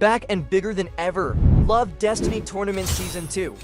Back and bigger than ever, Love Destiny Tournament Season 2.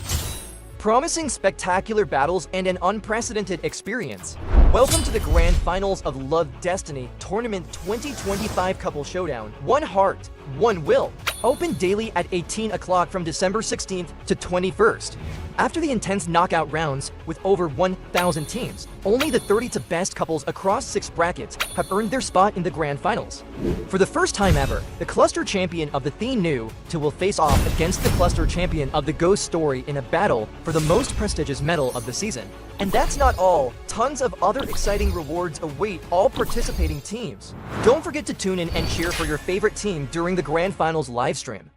Promising spectacular battles and an unprecedented experience. Welcome to the grand finals of Love Destiny Tournament 2025 Couple Showdown. One heart, one will. Open daily at 18 o'clock from December 16th to 21st. After the intense knockout rounds with over 1,000 teams, only the 32 best couples across 6 brackets have earned their spot in the grand finals. For the first time ever, the cluster champion of the Thien Nu will face off against the cluster champion of the Ghost Story in a battle for the most prestigious medal of the season. And that's not all. Tons of other exciting rewards await all participating teams. Don't forget to tune in and cheer for your favorite team during the grand finals live stream.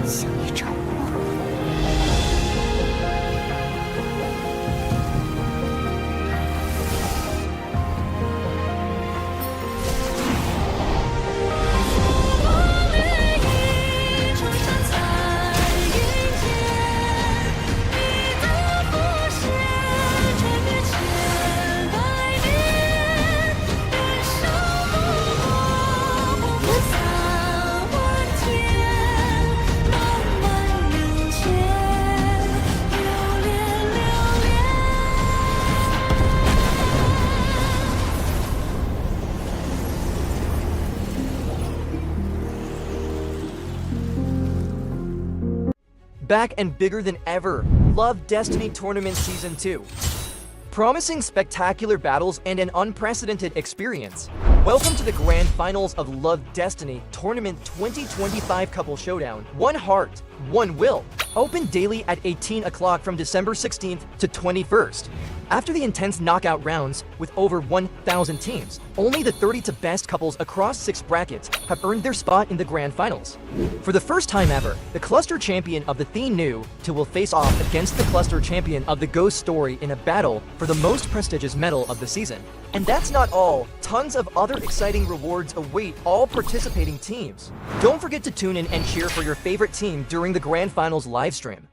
像一场梦。back and bigger than ever. Love Destiny Tournament Season 2. Promising spectacular battles and an unprecedented experience. Welcome to the grand finals of Love Destiny Tournament 2025 Couple Showdown. One heart, one will. Open daily at 18 o'clock from December 16th to 21st. After the intense knockout rounds with over 1,000 teams, only the 30 best couples across 6 brackets have earned their spot in the grand finals. For the first time ever, the cluster champion of the Thien Nu will face off against the cluster champion of the Ghost Story in a battle for the most prestigious medal of the season. And that's not all. Tons of other exciting rewards await all participating teams. Don't forget to tune in and cheer for your favorite team during the grand finals live stream.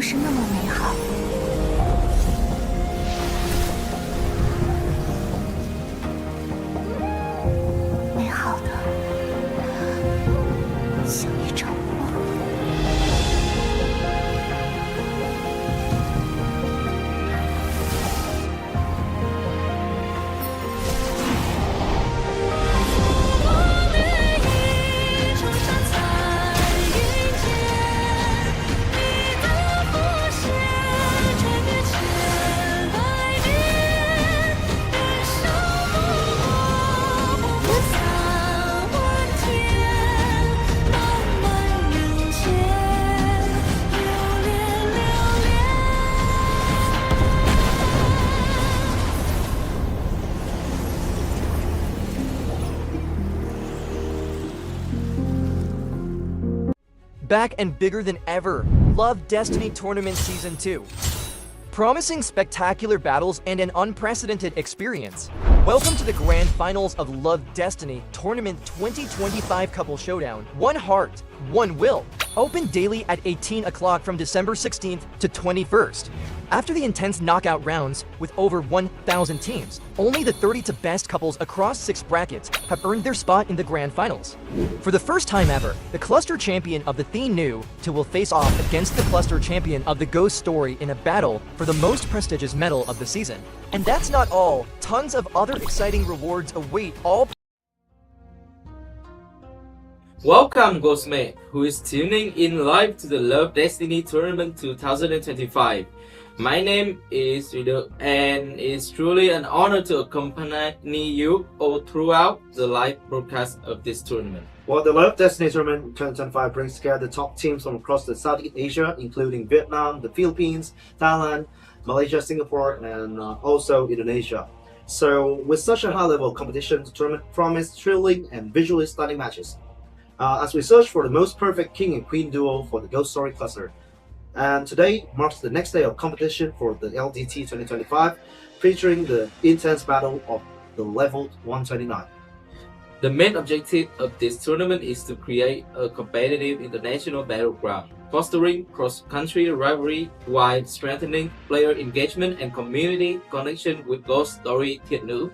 是那么美好。美好的， Back and bigger than ever, Love Destiny Tournament Season 2. Promising spectacular battles and an unprecedented experience. Welcome to the grand finals of Love Destiny Tournament 2025 Couple Showdown. One heart, one will. Open daily at 18 o'clock from December 16th to 21st. After the intense knockout rounds with over 1,000 teams, only the 30 best couples across 6 brackets have earned their spot in the grand finals. For the first time ever, the cluster champion of the Thien Nu will face off against the cluster champion of the Ghost Story in a battle for the most prestigious medal of the season. And that's not all. Tons of other exciting rewards await all. Welcome, Ghostmate, who is tuning in live to the Love Destiny Tournament 2025. My name is Rido, and it's truly an honor to accompany you all throughout the live broadcast of this tournament. Well, the Love Destiny Tournament 2025 brings together top teams from across the Southeast Asia, including Vietnam, the Philippines, Thailand, Malaysia, Singapore, and also Indonesia. So, with such a high level of competition, the tournament promised thrilling and visually stunning matches. As we search for the most perfect king and queen duo for the Ghost Story cluster. And today marks the next day of competition for the LDT 2025, featuring the intense battle of the level 129. The main objective of this tournament is to create a competitive international battleground, fostering cross-country rivalry while strengthening player engagement and community connection with Ghost Story Thien Nu.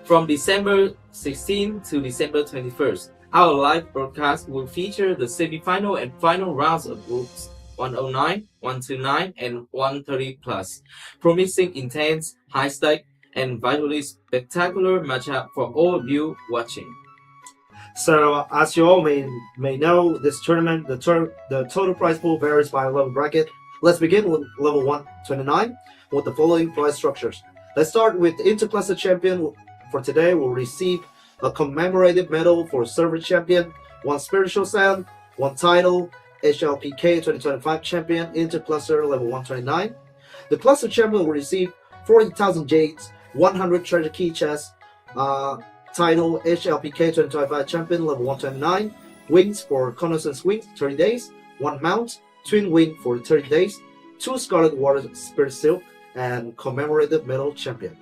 From December 16 to December 21st, our live broadcast will feature the semi-final and final rounds of groups 109, 129, and 130 plus, promising intense, high-stake, and visually spectacular matchup for all of you watching. So, as you all may know, this tournament, the total prize pool varies by level bracket. Let's begin with level 129 with the following prize structures. Let's start with the interclass champion. For today, will receive a commemorative medal for server champion, 1 spiritual sand, 1 title, 𝐻𝐿PK 2025 champion, intercluster level 129. The cluster champion will receive 40,000 jades, 100 treasure key chests, title 𝐻𝐿PK 2025 champion level 129, wings for Connaissance Wings 30 days, 1 mount, twin wing for 30 days, 2 Scarlet Water Spirit Silk, and commemorative medal champion.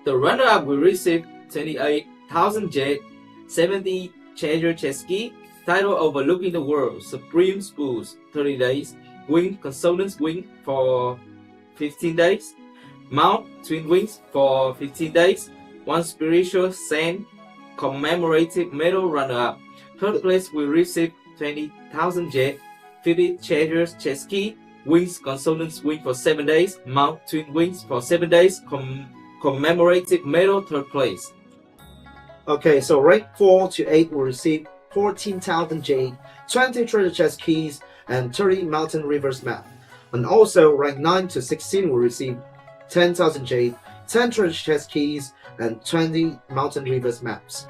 The runner-up will receive 28,000 jade, 70 treasure chest key, title overlooking the world, Supreme Spools 30 days, wing Consonance Wing for 15 days, mount twin wings for 15 days, 1 spiritual sand, commemorative medal runner-up. Third place will receive 20,000 jade, 50 treasures chest key, wings Consonance Wing for 7 days, mount twin wings for 7 days, commemorative medal third place. Okay, so rank 4 to 8 will receive 14,000 jade, 20 treasure chest keys, and 30 mountain rivers map. And also rank 9 to 16 will receive 10,000 jade, 10 treasure chest keys, and 20 mountain rivers maps.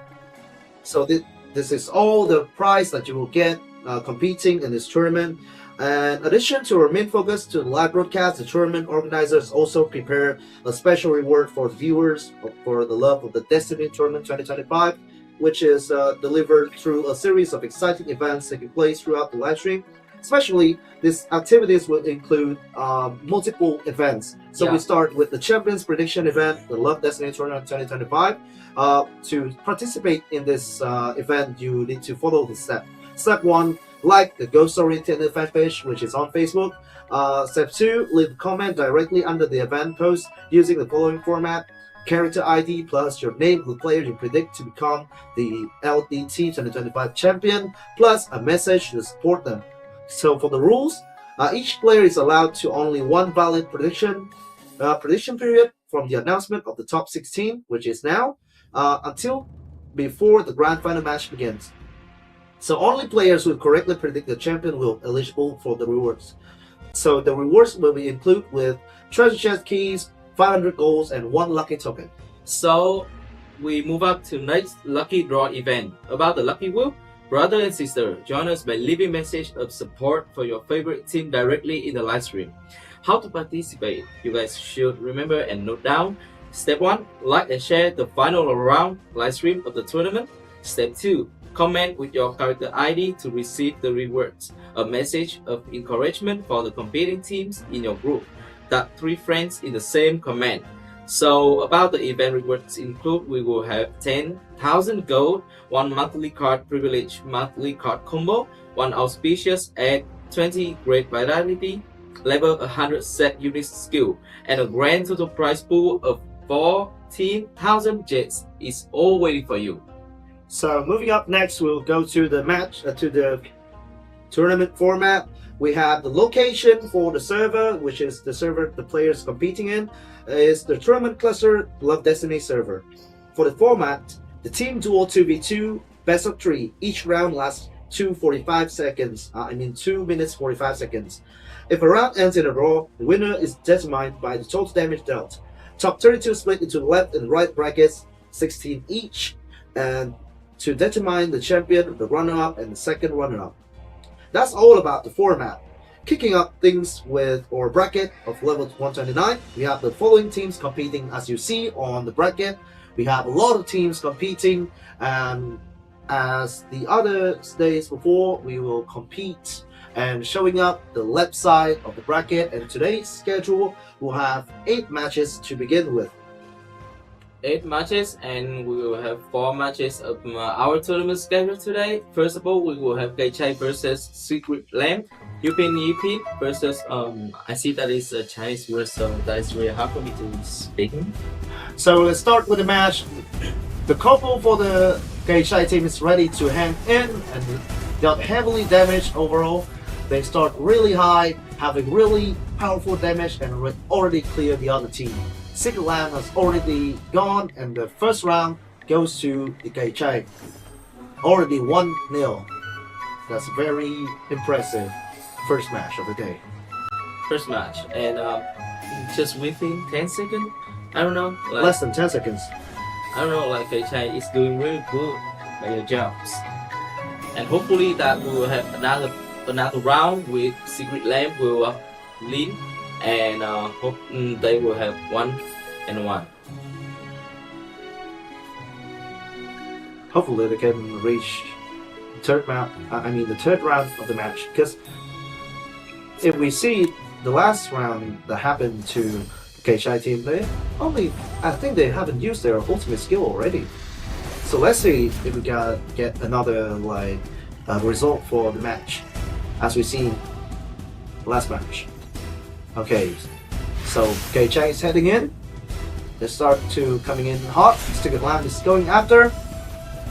So this is all the prize that you will get competing in this tournament. And in addition to our main focus to the live broadcast, the tournament organizers also prepared a special reward for viewers for the Love of the Destiny Tournament 2025, which is delivered through a series of exciting events taking place throughout the live stream. Especially, these activities will include multiple events. So we start with the Champions Prediction event, the Love Destiny Tournament 2025. To participate in this event, you need to follow this step. Step 1, like the Ghost Story Thien Nu fan page, which is on Facebook. Step 2, leave a comment directly under the event post using the following format: character ID plus your name of the player you predict to become the LDT 2025 champion, plus a message to support them. So for the rules, each player is allowed to only 1 valid prediction period from the announcement of the top 16, which is now, until before the grand final match begins. So only players who correctly predict the champion will be eligible for the rewards. So the rewards will be included with treasure chest keys, 500 golds, and 1 lucky token. So we move up to next lucky draw event. About the lucky wheel, brother and sister, join us by leaving message of support for your favorite team directly in the live stream. How to participate? You guys should remember and note down. Step 1, like and share the final round live stream of the tournament. Step 2, Comment with your character ID to receive the rewards. A message of encouragement for the competing teams in your group. Tag 3 friends in the same comment. So about the event rewards include, we will have 10,000 gold, 1 monthly card privilege monthly card combo, 1 auspicious at 20 great vitality, level 100 set unit skill, and a grand total prize pool of 14,000 jets is all waiting for you. So moving up next, we'll go to the match, to the tournament format. We have the location for the server, which is the server the players competing in, is the tournament cluster Love Destiny server. For the format, the team duel 2v2, best of 3. Each round lasts 2 minutes 45 seconds. If a round ends in a draw, the winner is determined by the total damage dealt. Top 32 split into the left and right brackets, 16 each, and to determine the champion, the runner-up, and the second runner-up. That's all about the format. Kicking up things with our bracket of level 129, we have the following teams competing. As you see on the bracket, we have a lot of teams competing, and as the other days before, we will compete and showing up the left side of the bracket. And today's schedule will have 8 matches to begin with. 8 matches, and we will have 4 matches of our tournament schedule today. First of all, we will have 𝐾𝐒 versus Secret Lamb, Yupin versus I see that is a Chinese word, so that is really hard for me to speak. So let's start with the match. The couple for the 𝐾𝐒 team is ready to hand in and got heavily damaged overall. They start really high, having really powerful damage, and already cleared the other team. Secret Lamb has already gone, and the first round goes to the 𝐾𝐒. Already 1-0. That's very impressive first match of the day. First match, and just within 10 seconds, I don't know, like, Less than 10 seconds. I don't know, like 𝐾𝐒 is doing really good by your jobs, and hopefully that we will have another round with Secret Lamb will lead, and hope they will have 1-1. Hopefully they can reach the third round. The third round of the match, because if we see the last round that happened to the 𝐾𝐒 team, I think they haven't used their ultimate skill already. So let's see if we can get another result for the match, as we seen last match. Okay, so 𝐾𝐒 is heading in. They start to coming in hot. Secret Lamb is going after.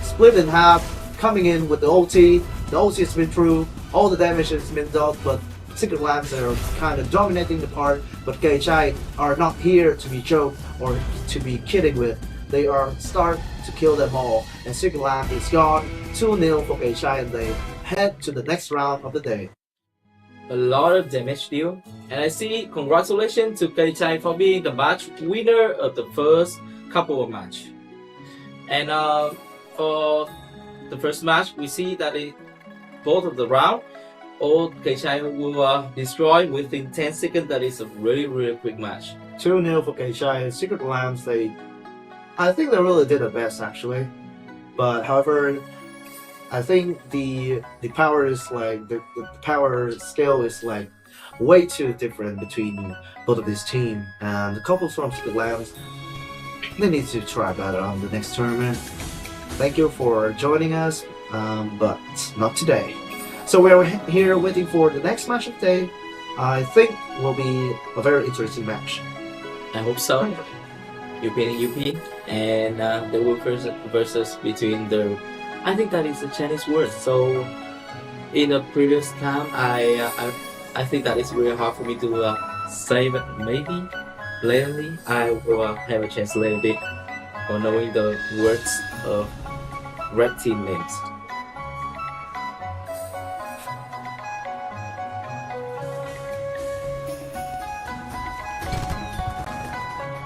Split in half, coming in with the ulti. The ulti has been through. All the damage has been dealt, but Secret Lambs are kind of dominating the part. But 𝐾𝐒 are not here to be joked or to be kidding with. They are start to kill them all. And Secret Lamb is gone. 2-0 for 𝐾𝐒, and they head to the next round of the day. A lot of damage deal, and I see congratulations to 𝐾𝐒 for being the match winner of the first couple of match. And for the first match, we see that both of the round, all 𝐾𝐒 will destroy within 10 seconds. That is a really quick match. 2-0 for 𝐾𝐒. Secret Lambs, I think they really did their best actually, but however, I think the power is the power scale is way too different between both of these teams, and the couples from Secret Lambs, they need to try better on the next tournament. Thank you for joining us, but not today. So we're here waiting for the next match of the day. I think will be a very interesting match. I hope so. Yupin and Yupin, and they will versus between the. I think that is a Chinese word. So in the previous time, I think that is really hard for me to say, but maybe lately I will have a chance a little bit for knowing the words of red team names.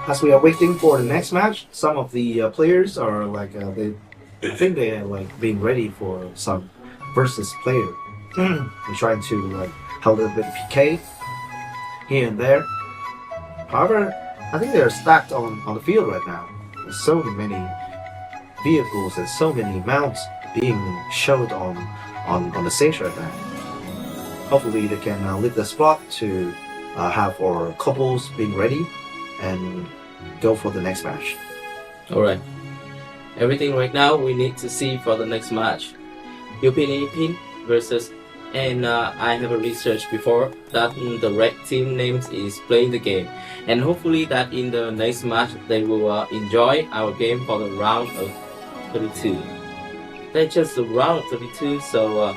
As we are waiting for the next match, some of the players are I think they are being ready for some versus player. They're trying to have a little bit of PK here and there. However, I think they are stacked on the field right now. There's so many vehicles and so many mounts being showed on the stage right now. Hopefully they can leave the spot to have our couples being ready and go for the next match. Alright. Everything right now we need to see for the next match. Yupin and Yipin versus, and I have a research before that the red team names is playing the game, and hopefully that in the next match they will enjoy our game for the round of 32. That's just the round of 32, so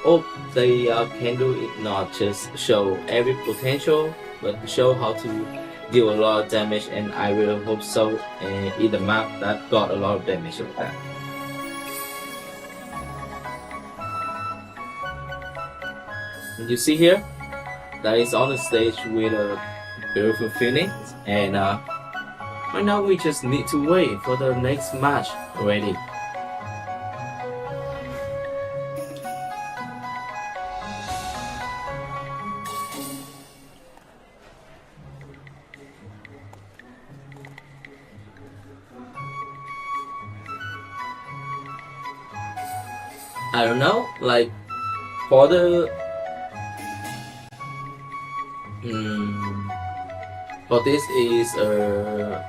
hope they can do it, not just show every potential, but show how to deal a lot of damage, and I really hope so in the map that got a lot of damage like that. And you see here, that is on the stage with a beautiful Phoenix, and right now we just need to wait for the next match already. I don't know, like for the for this is a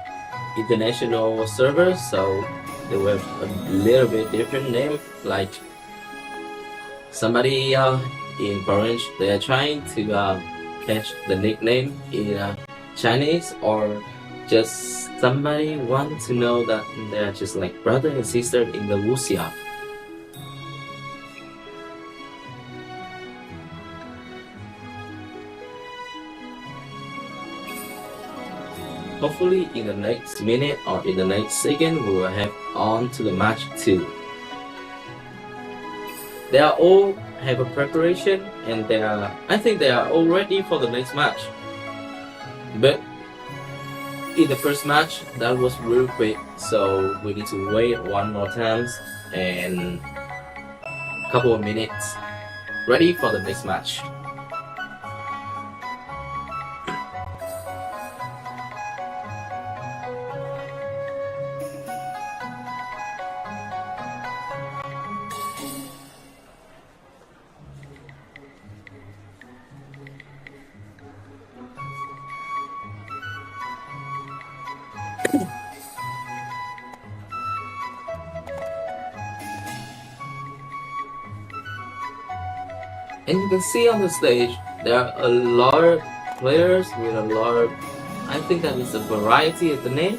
international server, so they will have a little bit different name. Like somebody in French, they are trying to catch the nickname in Chinese, or just somebody want to know that they are just like brother and sister in the wuxia. Hopefully in the next minute or in the next second we will have on to the match 2. They are all have a preparation, and I think they are all ready for the next match. But in the first match that was real quick, so we need to wait one more time and a couple of minutes ready for the next match. And you can see on the stage there are a lot of players with a lot of, I think that is a variety of the name,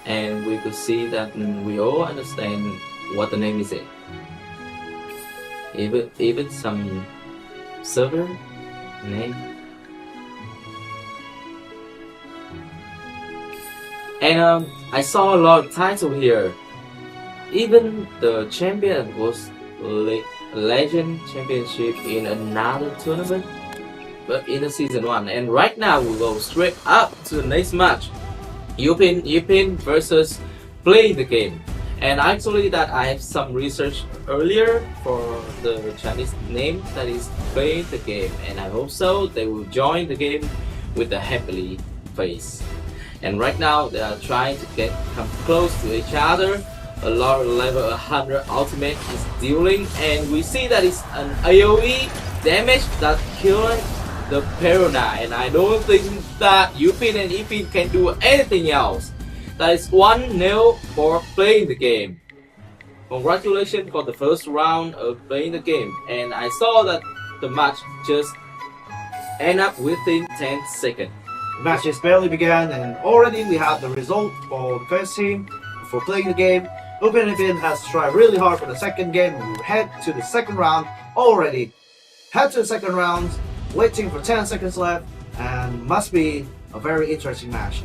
and we could see that we all understand what the name is. Even some server name. And I saw a lot of title here. Even the champion was Legend Championship in another tournament, but in the season 1. And right now we go straight up to the next match. Yipin versus playing the game. And actually that I have some research earlier for the Chinese name that is playing the game, and I hope so they will join the game with a happily face. And right now they are trying to come close to each other. A lot of level 100 ultimate is dealing, and we see that it's an AoE damage that kills the Perona, and I don't think that Yupin and Yipin can do anything else. That is 1-0 for playing the game. Congratulations for the first round of playing the game, and I saw that the match just end up within 10 seconds. The match has barely begun, and already we have the result for the first team for playing the game. Yupin and Yipin has tried really hard for the second game, and we head to the second round already. Head to the second round, waiting for 10 seconds left, and must be a very interesting match.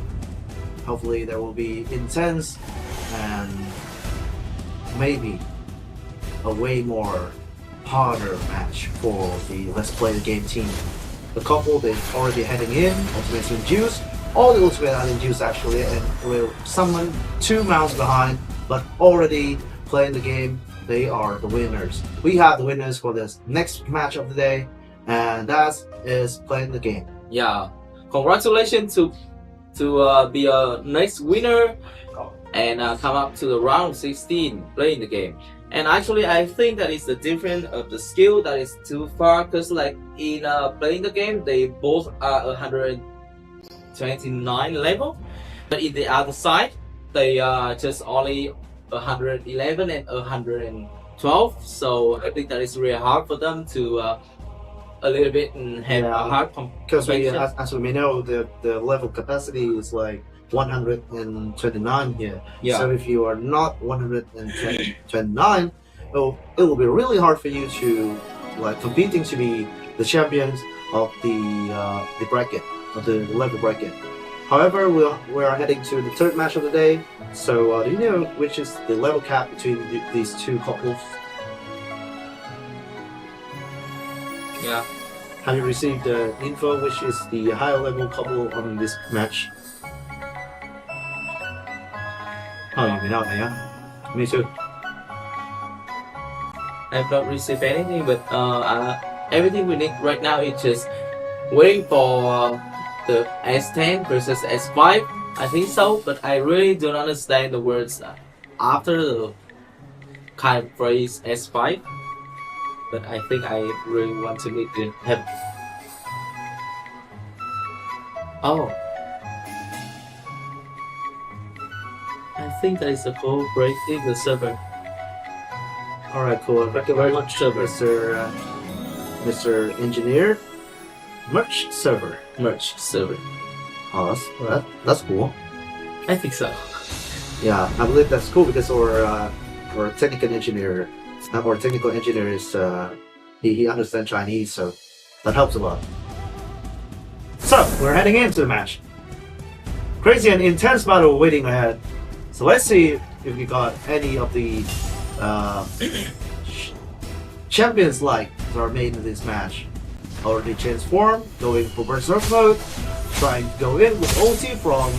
Hopefully there will be intense and maybe a way more harder match for the Let's Play the Game team. The couple, they're already heading in, Ultimate Team Juice, all the Ultimate Island Juice actually, and will summon 2 mounts behind, but already playing the game, they are the winners. We have the winners for this next match of the day, and that is playing the game. Yeah, congratulations to be a next winner and come up to the round 16 playing the game. And actually, I think that is the difference of the skill that is too far. Cause like in playing the game, they both are 129 level, but in the other side, they are just only 111 and 112. So I think that is really hard for them to a little bit have a hard Because competition. as we know, the level capacity is like 129 here. Yeah. So if you are not 129, it will be really hard for you to like competing to be the champions of the bracket, of the level bracket. However, we are heading to the third match of the day. So do you know which is the level cap between these two couples? Yeah. Have you received the info which is the higher level couple on this match? Oh, you know that, yeah? Me too. I've not received anything, but everything we need right now is just waiting for the S10 versus S5. I think so, but I really don't understand the words after the kind of phrase S5. But I think I really want to meet them. Oh. I think that is a cool break in the server. Alright, cool. Thank you very much, Mr. Engineer. Merch server. Merge server. Oh, that's cool. I think so. Yeah, I believe that's cool because our technical engineer is he understands Chinese, so that helps a lot. So we're heading into the match. Crazy and intense battle waiting ahead. So let's see if we got any of the champions like that are made in this match. Already transformed, going for berserk mode, trying to go in with ulti from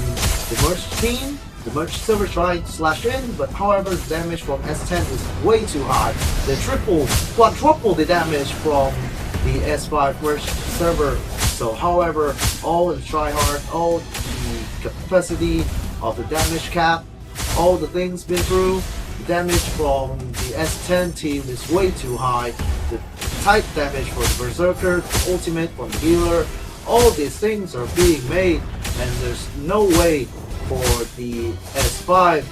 the merge team. The merge server trying to slash in, but however the damage from S10 is way too high. They quadruple the damage from the S5 merge server. So however, all the tryhard, all the capacity of the damage cap, all the things been through, the damage from the S10 team is way too high. The tight damage for the berserker, the ultimate from the healer, all these things are being made, and there's no way for the S5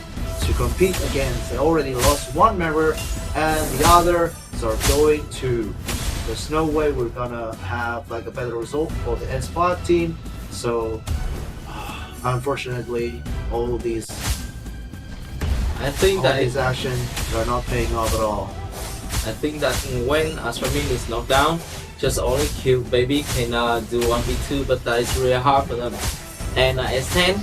to compete against. They already lost one member and the others are going to. There's no way we're gonna have like a better result for the S5 team. So unfortunately, all these actions are not paying off at all. I think that when Astramin is knocked down, just only kill baby can do 1v2, but that is really hard for them. And S10,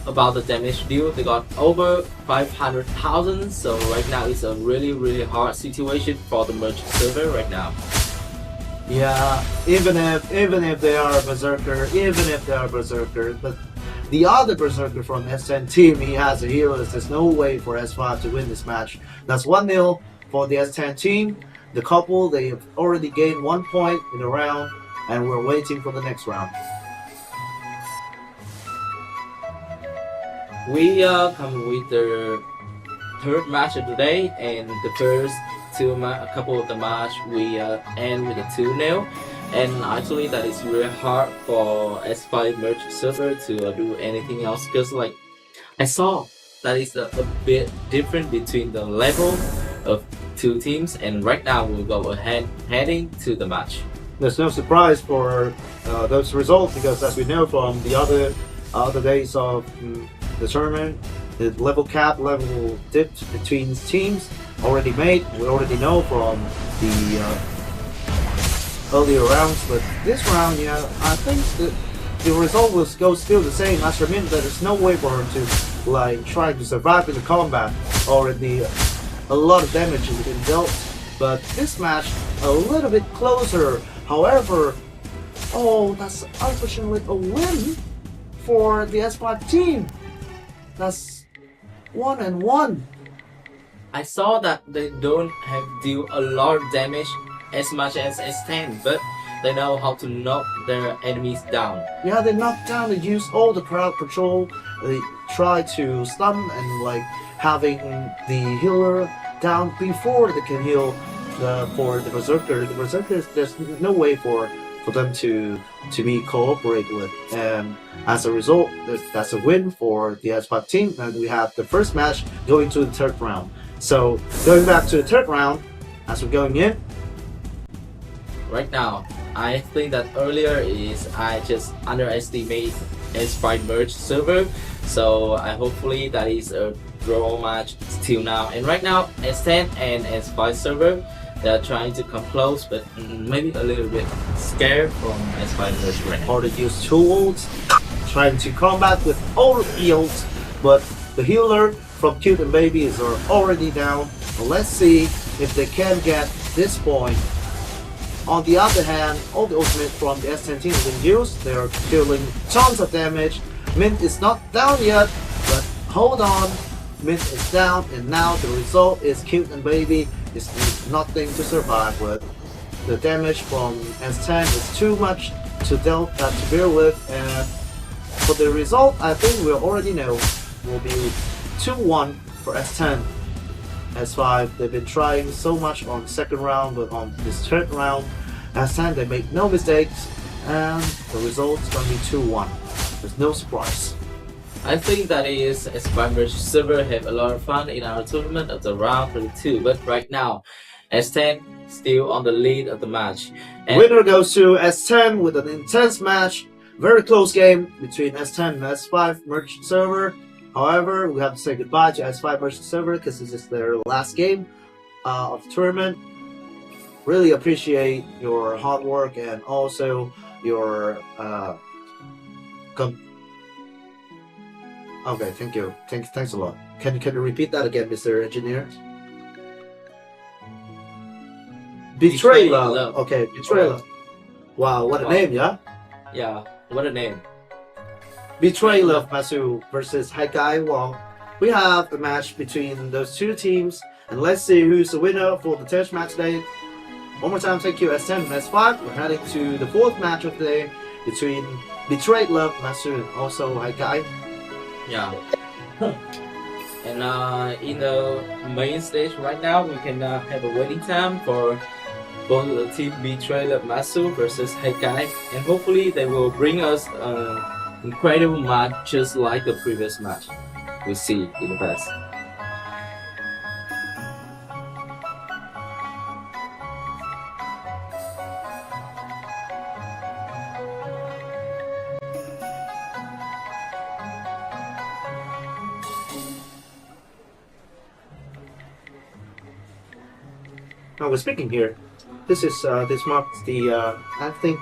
about the damage deal, they got over 500,000, so right now it's a really hard situation for the merge server right now. Yeah, even if they are a berserker, but the other berserker from S10 team, he has a hero. There's no way for S5 to win this match. That's 1-0 for the S10 team. The couple, they have already gained 1 point in the round, and we're waiting for the next round. We come with the third match of the day, and the first couple of the match we end with a 2-0. And actually that is really hard for S5 merge server to do anything else, because like I saw that is a bit different between the level of two teams, and right now we'll go ahead heading to the match. There's no surprise for those results, because as we know from the other days of the tournament, the level dipped between teams already made. We already know from the earlier rounds, but this round, yeah, I think the result will go still the same. As for me, there's no way for him to like try to survive in the combat. Already a lot of damage has been dealt, but this match a little bit closer. However, that's unfortunately a win for the S5 team. That's 1-1. I saw that they don't have deal a lot of damage as much as S10, but they know how to knock their enemies down. Yeah, they knock down, they use all the crowd control, they try to stun and like having the healer down before they can heal for the Berserker. The Berserkers, there's no way for them to be cooperate with, and as a result, that's a win for the S5 team, and we have the first match going to the third round. So going back to the third round, as we're going in, right now, I think that earlier is I just underestimate S5 merge server, so hopefully that is a draw match till now. And right now, S10 and S5 server, they're trying to come close, but maybe a little bit scared from S5 merge right now. or they use 2 ults, trying to combat with all the ults, but the healer from 𝐃𝐄𝐒𝐓 is already down. Well, let's see if they can get this point. On the other hand, all the ultimate from the S10 team has been used. They're dealing tons of damage. Mint is not down yet, but hold on, Mint is down, and now the result is 𝐃𝐄𝐒𝐓 is nothing to survive with. The damage from S10 is too much to bear with, and for the result, I think we already know will be 2-1 for S10. S5, they've been trying so much on second round, but on this third round, S10 they make no mistakes, and the result is going to be 2-1. There's no surprise. I think that is S5 merge server have a lot of fun in our tournament of the round 32, but right now, S10 still on the lead of the match. And Winner goes to S10 with an intense match. Very close game between S10 and S5 merged server. However, we have to say goodbye to S5 merged server because this is their last game of the tournament. Really appreciate your hard work and also your okay, thank you. Thanks a lot. Can you repeat that again, Mr. Engineer? Betray Love. Okay, Betray Love. Wow, what a name, yeah? yeah, what a name. Betray Love Masu versus 𝐿𝐷𝐾. Well, we have a match between those two teams, and let's see who's the winner for the third match today. One more time, thank you, S10 and S5. We're heading to the fourth match of the day between Betray Love Masu and also 𝐿𝐷𝐾. Yeah. And in the main stage right now, we can have a waiting time for both the team Betray Love Masu versus 𝐿𝐷𝐾, and hopefully they will bring us incredible match just like the previous match we see in the past. Now we're speaking here. This marks the I think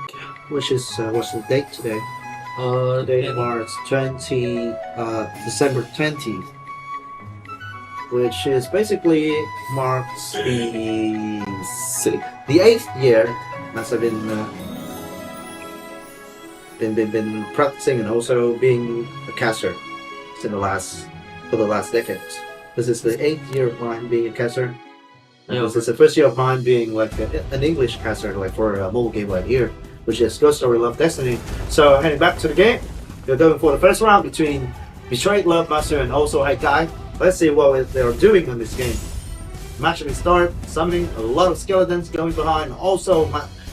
what's the date today? Today marks December 20th, which is basically marks the 8th year as I've been practicing and also being a caster for the last decades. This is the 8th year of mine being a caster. This is the first year of mine being like an English caster, like for a mobile game right here, which is Ghost Story Love Destiny. So heading back to the game, we're going for the first round between Betray Love Masu and also 𝐿𝐷𝐾. Let's see what they're doing in this game. Match will start, summoning a lot of skeletons going behind, also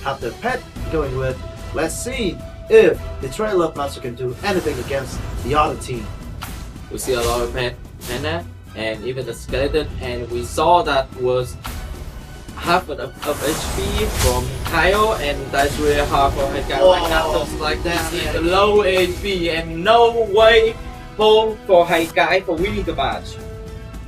have the pet going with. Let's see if Betray Love Masu can do anything against the other team. We see a lot of panda and even the skeleton, and we saw that was half of HP from 𝐿𝐷𝐾, and that's really hard for 𝐿𝐷𝐾 right now. Just like this is the low HP and no way for 𝐿𝐷𝐾 for winning the match.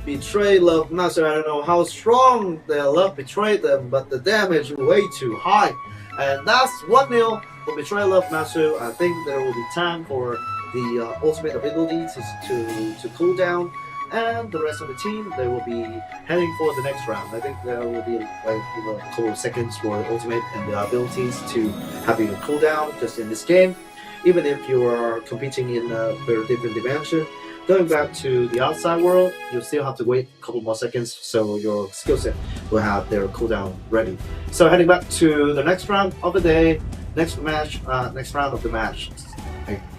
Betray Love Masu, I don't know how strong their love betrayed them, but the damage way too high. And that's 1-0 for Betray Love Masu. I think there will be time for the ultimate ability to cool down, and the rest of the team, they will be heading for the next round. I think there will be like a couple of seconds for the ultimate and the abilities to have a cooldown just in this game. Even if you are competing in a very different dimension, going back to the outside world, you still have to wait a couple more seconds so your skill set will have their cooldown ready. So heading back to the next round of the day, next round of the match,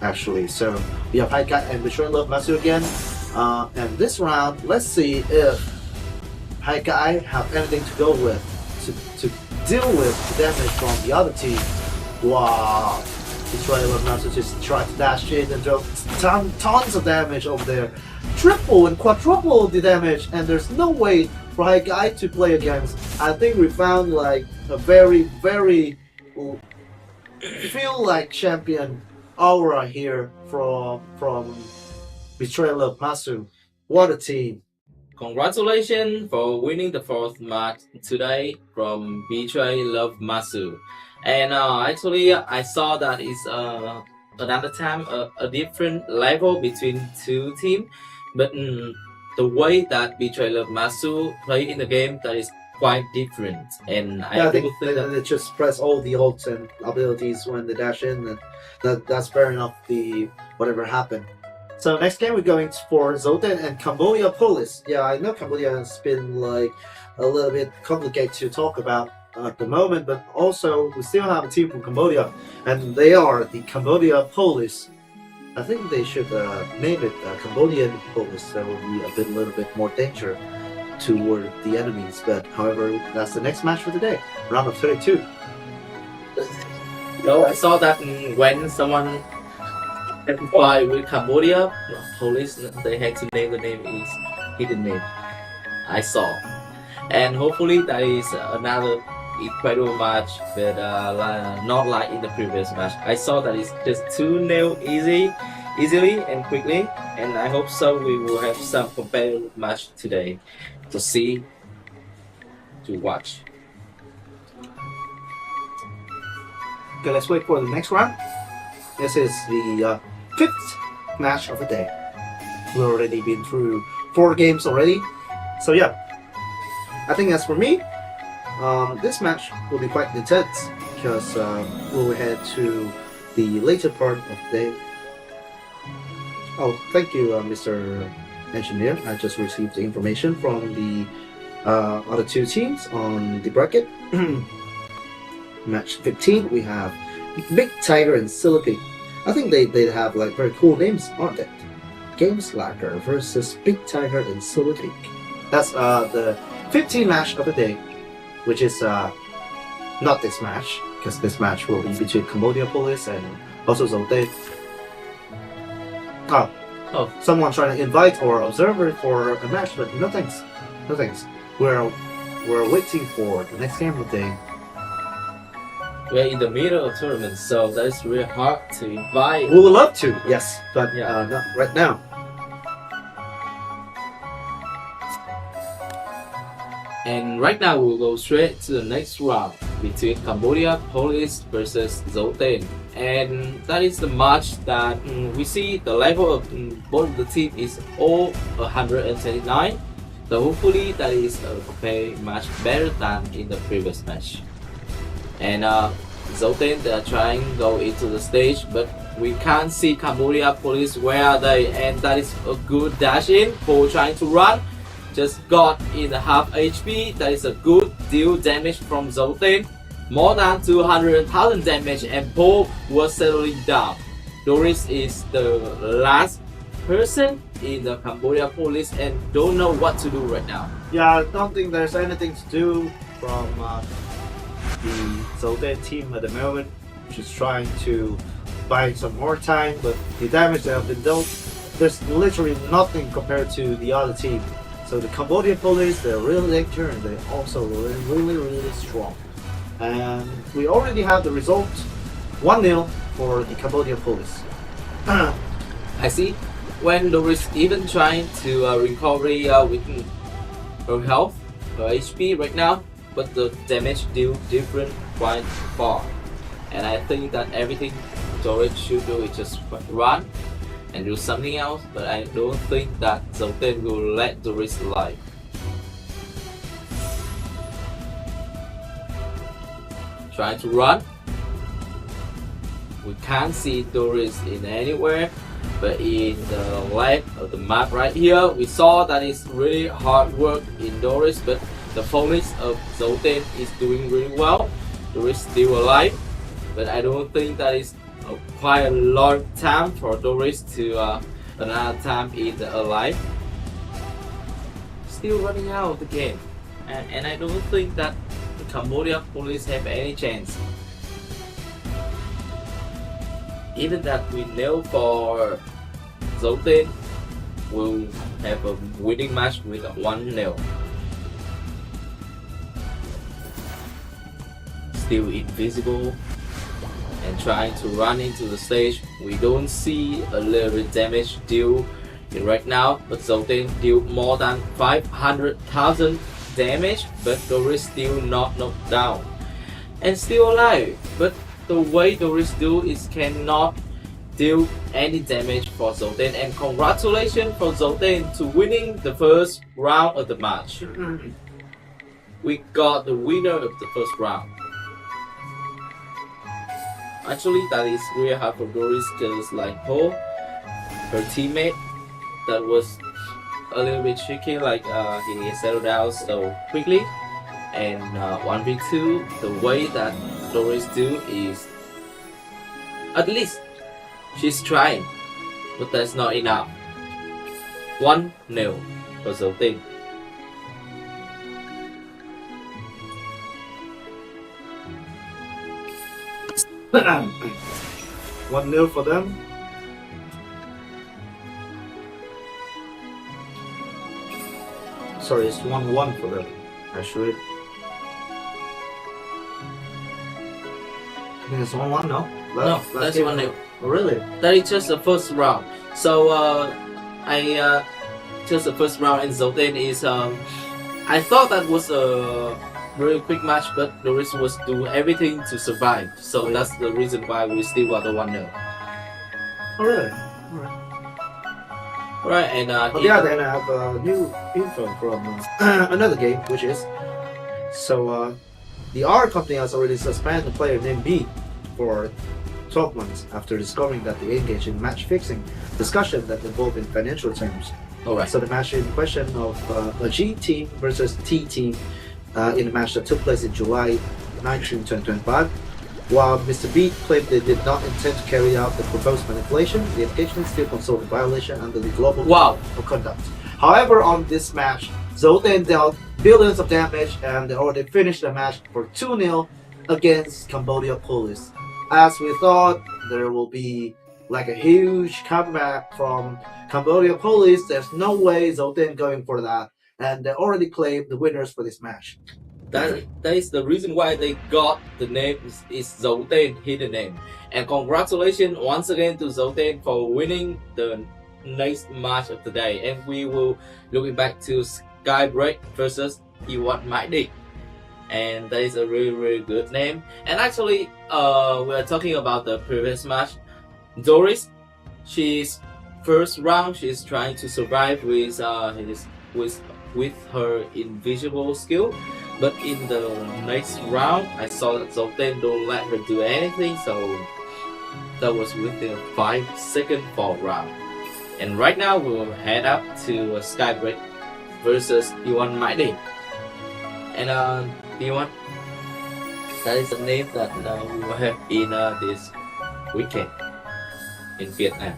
actually. So we have 𝐿𝐷𝐾 and Betray Love Masu again. And this round, let's see if 𝐿𝐼 have anything to go with to deal with the damage from the other team. Wow, Betrayal of Masu just tried to dash in and drop tons of damage over there. Triple and quadruple the damage, and there's no way for 𝐿𝐼 to play against. I think we found like a very feel like champion aura here from Betrayal of Masu. What a team! Congratulations for winning the fourth match today from Betrayal of Masu. And actually, I saw that it's another time a different level between two teams, but the way that Betrayal of Masu play in the game, that is quite different. And I think they just press all the ults and abilities when they dash in, and that's fair enough. The whatever happened. So next game we're going for 𝐿𝐷𝐴𝐻 and Cambodia Police. Yeah, I know Cambodia has been like a little bit complicated to talk about at the moment, but also we still have a team from Cambodia, and they are the Cambodia Police. I think they should name it Cambodian Police. That will be a little bit more danger toward the enemies. But however, that's the next match for today, round of 32. I saw that when someone fight with Cambodia Police, they had to name the name is hidden name. I saw, and hopefully that is another incredible match, but not like in the previous match. I saw that it's just 2-0 easily and quickly, and I hope so we will have some competitive match today to see, to watch. Okay, let's wait for the next round. This is the 5th match of the day. We've already been through 4 games already. So yeah, I think as for me, this match will be quite intense because we'll head to the later part of the day. Oh, thank you, Mr. Engineer. I just received the information from the other 2 teams on the bracket. Match 15, we have Big Tiger and 𝐶𝐿𝐼𝐍𝐶. I think they have like very cool names, aren't they? GameSlacker versus Big Tiger and 𝐶𝐿𝐼𝐍𝐶. That's the 15th match of the day, which is not this match, because this match will be between Cambodia Police and also 𝐿𝐷𝐴𝐻. Oh, someone trying to invite or observer for a match, but no thanks. No thanks. We're waiting for the next game of the day. We're in the middle of tournament, so that's really hard to invite. We would love to, yes, but not right now. And right now we'll go straight to the next round between Cambodia Police versus 𝐿𝐷𝐴𝐻. And that is the match that we see the level of both of the team is all 129. So hopefully that is a much better than in the previous match. And 𝐿𝐷𝐴𝐻, they are trying to go into the stage, but we can't see Cambodia Police. Where are they? And that is a good dash in for trying to run. Just got in the half HP. That is a good deal damage from 𝐿𝐷𝐴𝐻. More than 200,000 damage, and Paul was settling down. Doris is the last person in the Cambodia Police and don't know what to do right now. Yeah, I don't think there's anything to do from the 𝐿𝐷𝐴𝐻 team at the moment. Just trying to buy some more time, but the damage that have been dealt, there's literally nothing compared to the other team. So the Cambodia Police, they're really danger, and they're also really strong. And we already have the result, 1-0 for the Cambodia Police. I see. When Doris even trying to recover with her health, her HP right now, but the damage deal different quite far. And I think that everything Doris should do is just run and do something else, but I don't think that 𝐿𝐷𝐴𝐻 will let Doris alive. Trying to run. We can't see Doris in anywhere, but in the left of the map right here, we saw that it's really hard work in Doris, but the focus of 𝐿𝐷𝐴𝐻 is doing really well. Doris still alive, but I don't think that is quite a long time for Doris to another time in the alive. Still running out of the game. and I don't think that the Cambodia police have any chance. Even that we know for 𝐷𝐿 will have a winning match with 1-0. Still invisible and trying to run into the stage. We don't see a little bit damage deal right now, but 𝐷𝐿 deal more than 500,000 damage, but Doris still not knocked down and still alive. But the way Doris do is cannot deal any damage for 𝐷𝐿, and congratulations for 𝐷𝐿 to winning the first round of the match. We got the winner of the first round. Actually, that is really hard for Doris because like her teammate that was a little bit tricky, like he settled down so quickly, and 1v2 the way that Doris do is at least she's trying, but that's not enough. 1-0 for 𝐷𝐿. One nil for them. Sorry, it's 1-1 for them. Actually, I think it's 1-1. No, No, that's 1-0. Oh, really? That is just the first round. So just the first round, and 𝐷𝐿 is I thought that was a really quick match, but Doris was doing everything to survive. So that's the reason why we still got the 1-0. Oh, really? Right, and On the other hand, I have a new info from another game, which is the R company has already suspended the player named B for 12 months after discovering that they engaged in match fixing discussion that involved in financial terms. Alright. So the match in question of a G team versus T team in a match that took place in July 19, 2025. While Mr. B claimed they did not intend to carry out the proposed manipulation, the engagement still considered a violation under the Global Code of Conduct. However, on this match, 𝐷𝐿 dealt billions of damage and they already finished the match for 2-0 against Cambodia Police. As we thought, there will be like a huge comeback from Cambodia Police. There's no way 𝐷𝐿 going for that, and they already claimed the winners for this match. That is the reason why they got the name is 𝐷𝐿 hidden name. And congratulations once again to 𝐷𝐿 for winning the next match of the day. And we will looking back to Skybreak versus 𝐷1MIGHTY. And that is a really good name. And actually we are talking about the previous match. Doris, she's first round she's trying to survive with her invisible skill, but in the next round I saw that 𝐷𝐿 don't let her do anything, so that was within a 5-second fall round. And right now we will head up to Skybreak versus 𝐷1MIGHTY. And 𝐷1, that is the name that we will have in this weekend in Vietnam.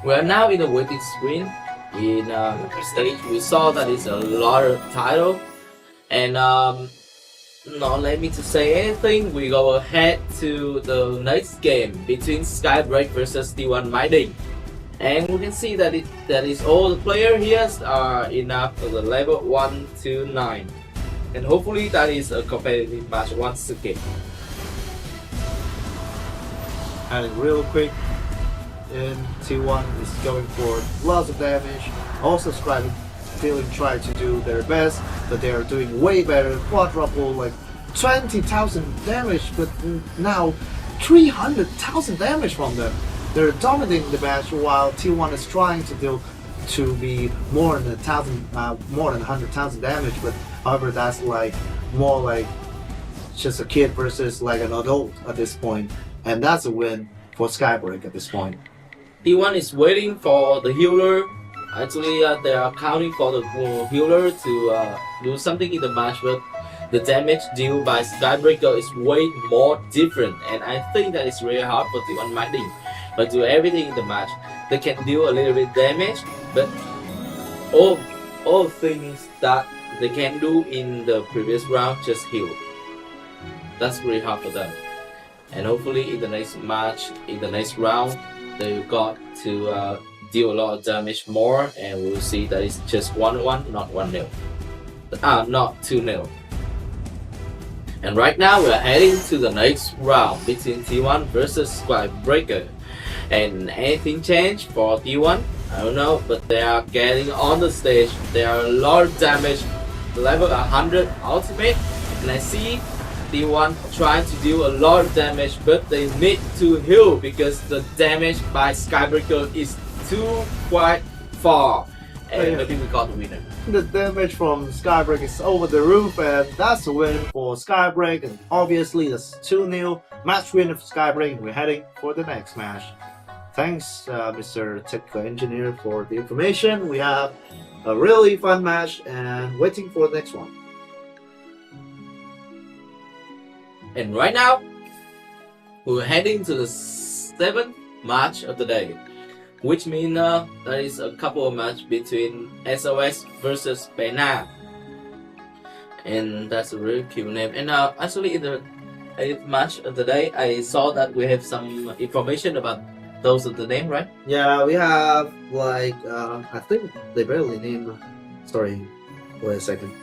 We are now in the waiting screen. In stage, we saw that it's a lot of title, and not let me to say anything. We go ahead to the next game between Skybreak versus 𝐷1MIGHTY, and we can see that all the players here are enough for the level 1 to 9, and hopefully that is a competitive match once again. And real quick, and T1 is going for lots of damage. Also feeling trying to do their best, but they are doing way better. Quadruple, like 20,000 damage, but now 300,000 damage from them. They're dominating the match while T1 is trying to do to be more than 100,000 damage, but however that's like more like just a kid versus like an adult at this point, and that's a win for Skybreak at this point. T1 is waiting for the healer. Actually, they are counting for the healer to do something in the match, but the damage dealt by Skybreaker is way more different, and I think that it's really hard for T1 Mighty. But do everything in the match. They can deal a little bit damage, but all things that they can do in the previous round just heal. That's really hard for them. And hopefully in the next match, in the next round, they got to deal a lot of damage more, and we'll see that it's just 1-1, not 1-0. Not 2-0. And right now we're heading to the next round between T1 versus Skybreaker. And anything changed for T1? I don't know, but they are getting on the stage. There are a lot of damage, level 100 ultimate, and I see T1 trying to do a lot of damage, but they need to heal because the damage by Skybreaker is quite far. And maybe we got the winner. The damage from Skybreak is over the roof, and that's a win for Skybreak, and obviously that's 2-0 match winner for Skybreak, and we're heading for the next match. Thanks Mr. Technical Engineer for the information. We have a really fun match and waiting for the next one. And right now we're heading to the 7th match of the day, which means there is a couple of matches between SOS versus Bena, and that's a really cute name. And actually in the 8th match of the day, I saw that we have some information about those of the name, right? Yeah, we have like I think they barely named. Sorry, wait a second.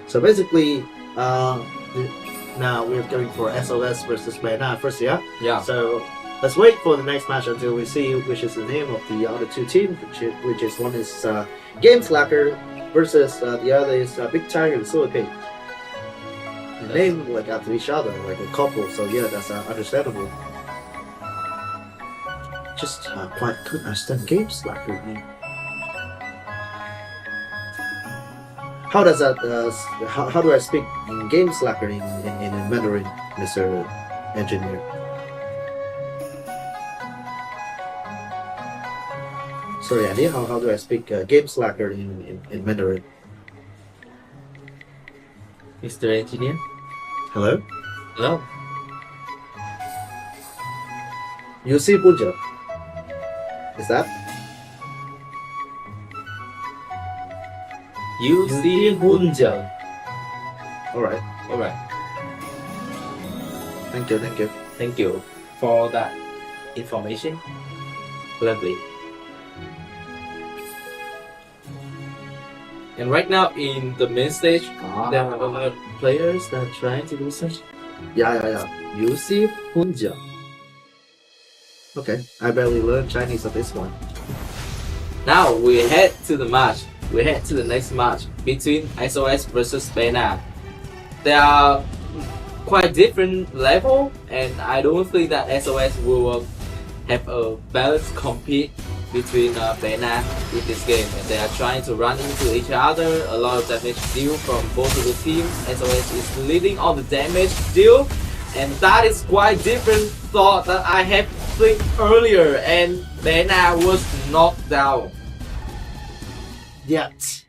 So basically, now we're going for SOS versus Bena first, yeah. Yeah. So let's wait for the next match until we see which is the name of the other two teams, which is one is 𝐃𝐄𝐒𝐓 versus the other is Big Tiger and Silicate. The name like after each other, like a couple. So yeah, that's understandable. Just quite couldn't understand 𝐃𝐄𝐒𝐓. How does that? How do I speak in 𝐃𝐄𝐒𝐓 in Mandarin, Mr. Engineer? Sorry, Andy. How do I speak 𝐃𝐄𝐒𝐓 in Mandarin? Mr. Engineer? Hello. Hello? 𝐿𝐶𝐵𝐄. Is that? 𝐿𝐶𝐵𝐄. Alright. Alright. Thank you. Thank you for that information. Lovely. And right now in the main stage, there are a lot of players that are trying to do such. Yeah. 𝐿𝐶𝐵𝐄. Okay, I barely learned Chinese at this one. Now we head to the match. We head to the next match between SOS versus Bena. They are quite different level, and I don't think that SOS will have a balanced compete between Bena with this game. And they are trying to run into each other. A lot of damage deal from both of the teams. SOS is leading on the damage deal, and that is quite different thought that I have think earlier, and Bena was knocked down. Yet,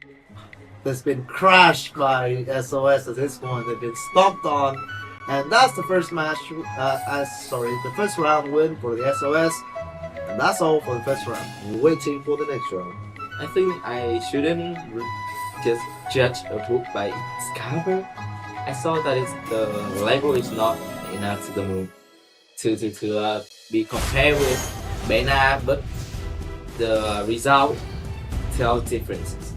that's been crashed by SOS at this point. They've been stomped on, and that's the first match. The first round win for the SOS, and that's all for the first round. We're waiting for the next round. I think I shouldn't just judge a book by its cover. I saw that the level is not enough to be compared with Bena, but the result tell differences.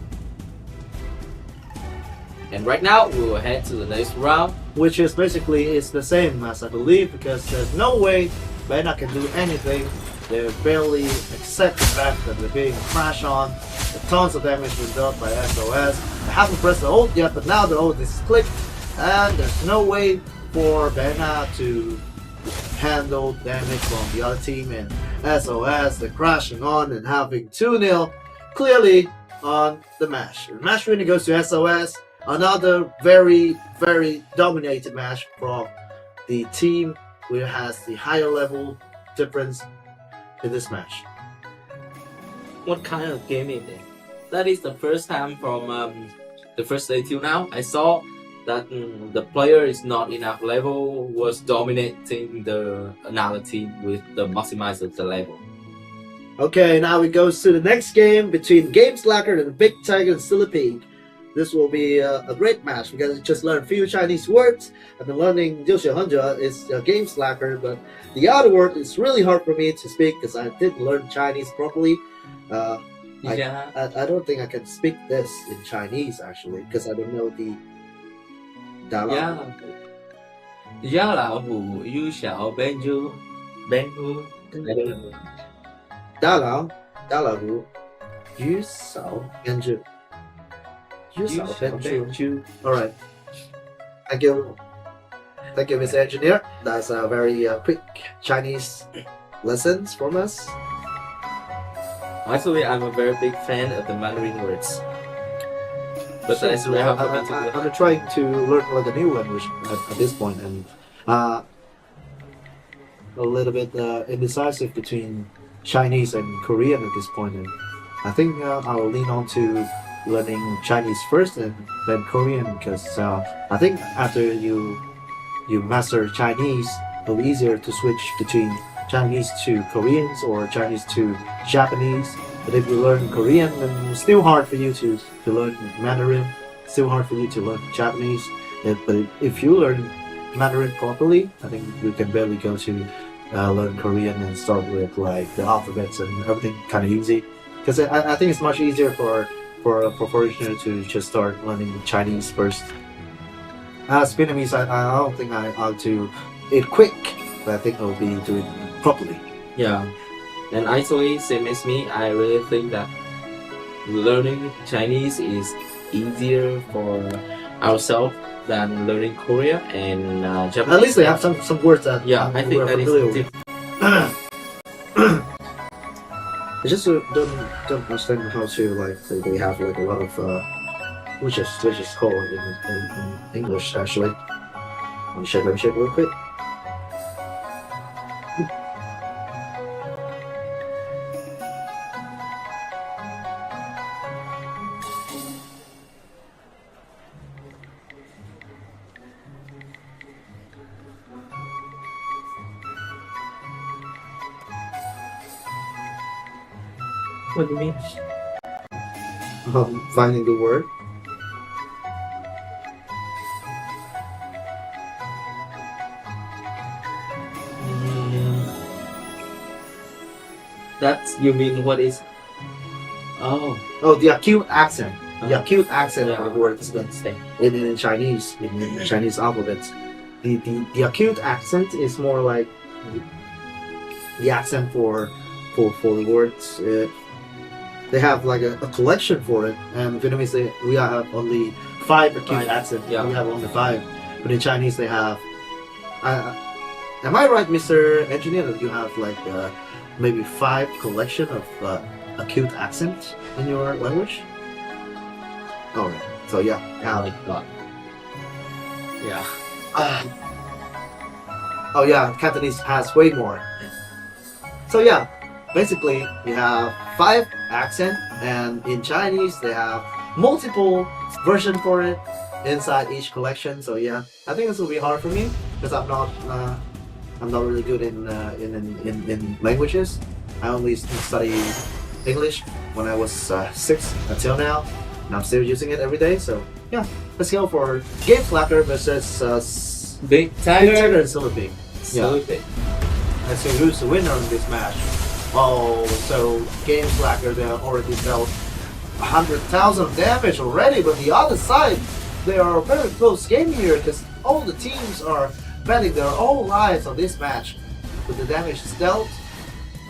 And right now we will head to the next round, which is basically it's the same as I believe, because there's no way Bena can do anything. They barely accept the fact that they're being crashed on. The tons of damage was dealt by SOS. They haven't pressed the ult yet, but now the ult is clicked, and there's no way for Bena to handle damage from the other team, and SOS, they're crashing on and having 2-0 clearly on the match. The match winner goes to SOS. Another very, very dominated match from the team which has the higher level difference in this match. What kind of game is it? That is the first time from the first day till now I saw that the player is not enough level was dominating the another team with the maximize of the level. Okay, now it goes to the next game between 𝐷𝐴𝐴𝐷𝐾 and Big Tiger and Silly Pig. This will be a great match because you just learned a few Chinese words. I've been learning 就学很久 is game slacker, but the other word is really hard for me to speak because I didn't learn Chinese properly. I don't think I can speak this in Chinese actually because I don't know the 打老虎 Yeah, 老虎 you shall bend you bend you. I don't know. 打老虎 you shall bend you. You shall bend you. Alright. Thank you. Thank you, Mr. Engineer. That's a very quick Chinese lessons from us. Actually, I'm a very big fan of the Mandarin words. But that's really hard for me to learn. I'm trying to learn like a new language at this point, and a little bit indecisive between Chinese and Korean at this point. And I think I'll lean on to learning Chinese first and then Korean because I think after you master Chinese, it'll be easier to switch between Chinese to Koreans or Chinese to Japanese. But if you learn Korean, then it's still hard for you to learn Mandarin. Still hard for you to learn Japanese. But if you learn Mandarin properly, I think you can barely go to learn Korean and start with like the alphabets and everything kind of easy. Because I think it's much easier for a foreigner to just start learning Chinese first. As Vietnamese, I don't think I'll do it quick, but I think I'll be doing it properly. Yeah. And actually, same as me, I really think that learning Chinese is easier for ourselves than learning Korean and Japanese. At least they have some words that I think that is different. I just don't understand how to like they have like a lot of which is called in English actually. Let me check real quick. What do you mean? Finding the word. That's you mean what is? Oh, the acute accent. The acute accent yeah. of words in Chinese, in Chinese alphabets. The acute accent is more like the accent for the words. They have like a collection for it, and Vietnamese we have only 5 acute accents. Yeah. We have only 5, but in Chinese they have. Am I right, Mr. Engineer, that you have like maybe 5 collection of acute accent in your language? Alright, so yeah, my God. Yeah. Oh yeah, Cantonese has way more. So yeah, basically you have 5 accent, and in Chinese they have multiple version for it inside each collection. So yeah, I think this will be hard for me because I'm not really good in languages. I only studied English when I was 6 until now, and I'm still using it every day. So yeah, let's go for 𝐷𝐴𝐴𝐷𝐾 versus Big Big Tiger. Tiger and Silly Pig. So big. Let's see who's the winner in this match. Oh, so 𝐷𝐴𝐴𝐷𝐾, they already dealt 100,000 damage already, but the other side, they are a very close game here because all the teams are betting their own lives on this match. With the damage dealt,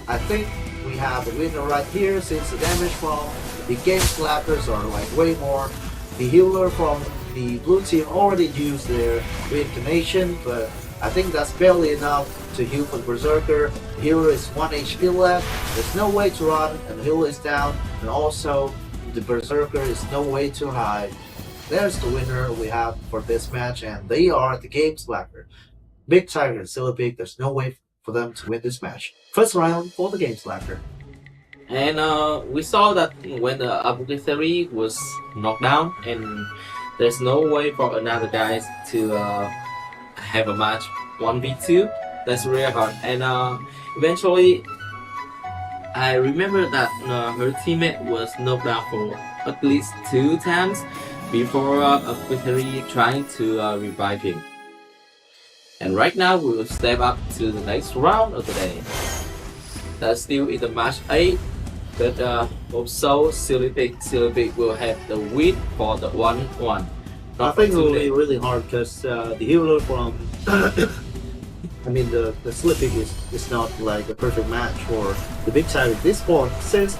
I think we have the winner right here since the damage from the 𝐷𝐴𝐴𝐷𝐾 are like way more. The healer from the blue team already used their reincarnation, but I think that's barely enough to heal for the Berserker. The hero is 1 HP left, there's no way to run, and the hero is down, and also the Berserker is no way to hide. There's the winner we have for this match, and they are the Game Slacker. Big Tiger and Silly Pig, there's no way for them to win this match. First round for the Game Slacker. And we saw that when the 𝐓𝐷𝐾 was knocked down, and there's no way for another guys to have a match 1v2. That's really hard. And eventually, I remember that her teammate was knocked down for at least 2 times before 𝐓𝐷𝐾 trying to revive him. And right now, we will step up to the next round of the day. That's still in the match 8, but also Silly Pig will have the win for the 1-1. I think it will be really hard because the hero from I mean the Silly Pig is not like a perfect match for the Big Tiger at this point, since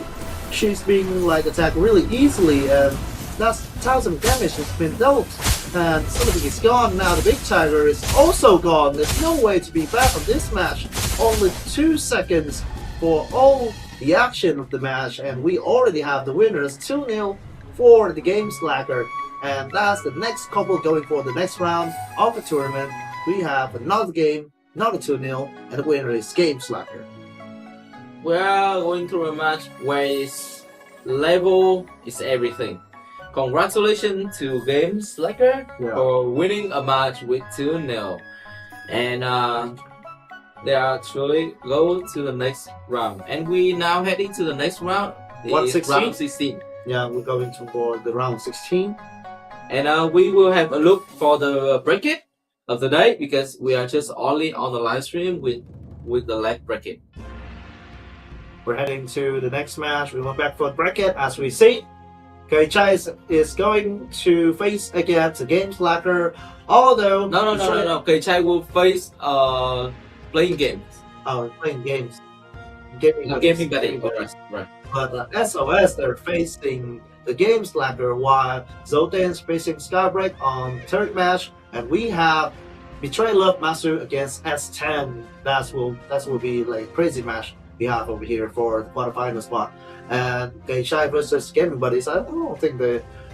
she's being like attacked really easily, and that's 1000 damage has been dealt, and Silly Pig is gone. Now the Big Tiger is also gone. There's no way to be back from this match. Only 2 seconds for all the action of the match, and we already have the winners 2-0 for the Game Slacker. And that's the next couple going for the next round of the tournament. We have another game, another 2-0, and the winner is Game Slacker. We are going through a match where level is everything. Congratulations to Game Slacker for winning a match with 2-0. And they are truly go to the next round. And we now heading to the next round. Round 16. Yeah, we're going for the round 16. And we will have a look for the bracket of the day, because we are just only on the live stream with the left bracket. We're heading to the next match. We went back for the bracket. As we see, 𝐾𝐄𝐒 is going to face against the Game Slacker. Although no. 𝐾𝐄𝐒 will face playing games. Playing games. Gaming betting. Right. But SOS, they're facing the Game Slacker, while 𝐷𝐿 is facing Skybreak on third match, and we have Betray Love Master against S10. That will be like crazy match we have over here for the quarterfinal spot. And 𝐾𝐄𝐒 versus Gaming Buddies, I don't think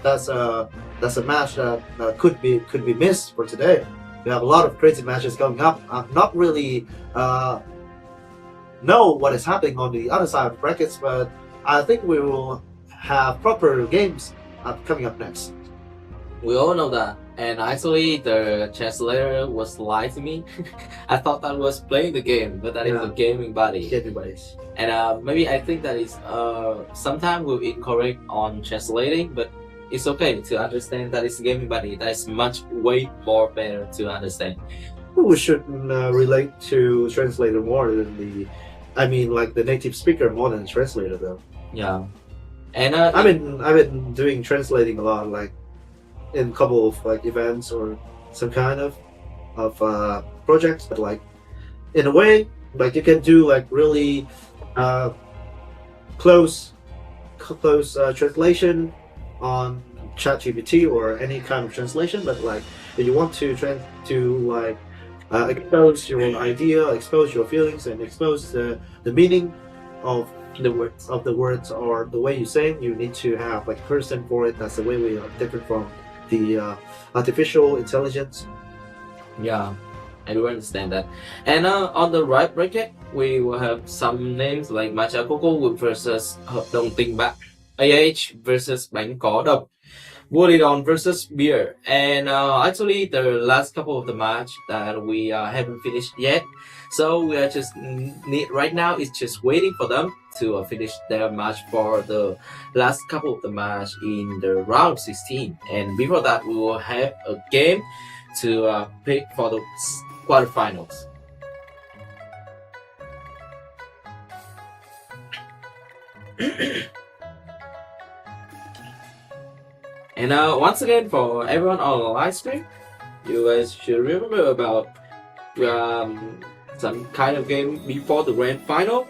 that's a match that could be missed for today. We have a lot of crazy matches coming up. I'm not really know what is happening on the other side of the brackets, but I think we will have proper games coming up next. We all know that. And actually, the translator was lying to me. I thought that was playing the game, but that is a gaming buddy. Gaming buddies. And maybe I think that is sometimes we'll be incorrect on translating, but it's okay to understand that it's gaming buddy. That is way more better to understand. We shouldn't relate to translator more than the native speaker more than translator though. Yeah. And I've been doing translating a lot, like in a couple of like events or some kind of projects, but like in a way, like you can do like really close translation on ChatGPT or any kind of translation, but like if you want to expose your idea, expose your feelings, and expose the meaning of the words or the way you say, you need to have like a person for it. That's the way we are different from the artificial intelligence. Yeah, I do understand that. And on the right bracket, we will have some names like Machacoco versus Hợp Đồng Tình Bạn, AH versus Bánh Có Độc, Volidon versus Beer. And actually the last couple of the match that we haven't finished yet, so we are just right now is just waiting for them to finish their match for the last couple of the match in the round 16. And before that, we will have a game to pick for the quarterfinals. And once again, for everyone on the live stream, you guys should remember about some kind of game before the grand final,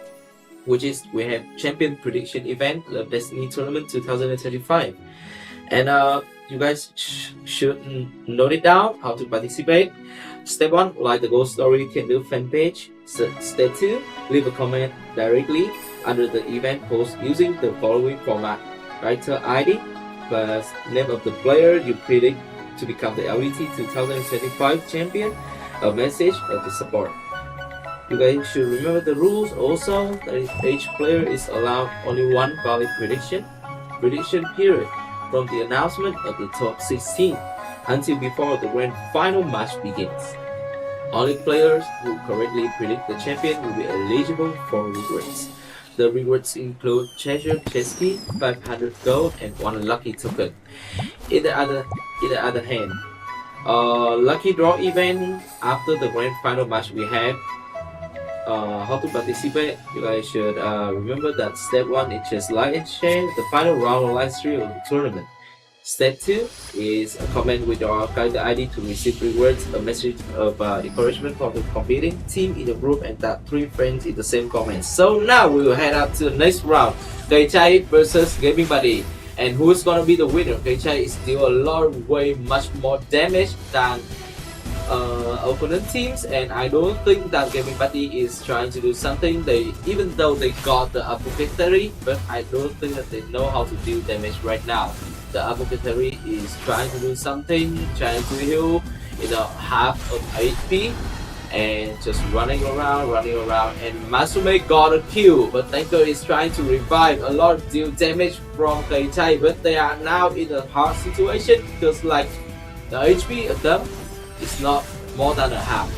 which is we have Champion Prediction Event, the Destiny Tournament 2035. And you guys should note it down how to participate. Step 1, like the Ghost Story Thien Nu fan page. Step 2, leave a comment directly under the event post using the following format: writer ID plus name of the player you predict to become the LET 2025 champion, a message of the support. You guys should remember the rules also, that each player is allowed only one valid prediction period from the announcement of the top 16 until before the grand final match begins. Only players who correctly predict the champion will be eligible for rewards. The rewards include treasure chest key, 500 gold, and 1 lucky token. In the other hand, lucky draw event after the grand final match we have. How to participate? You guys should remember that step 1 is just like and share the final round live stream of the tournament. Step 2 is a comment with your character ID to receive rewards, a message of encouragement from the competing team in the group, and tag 3 friends in the same comment. So now we will head up to the next round, 𝐃𝐄𝐒 versus Gaming Buddy. And who's gonna be the winner? 𝐃𝐄𝐒 is still a lot way much more damage than opponent teams, and I don't think that Gaming Buddy is trying to do something. Even though they got the apothecary, but I don't think that they know how to deal damage right now. The apothecary is trying to do something, trying to heal half of HP, and just running around, and Masume got a kill, but Tanker is trying to revive a lot of deal damage from 𝐃𝐄𝐒, but they are now in a hard situation because like the HP of them is not more than a half.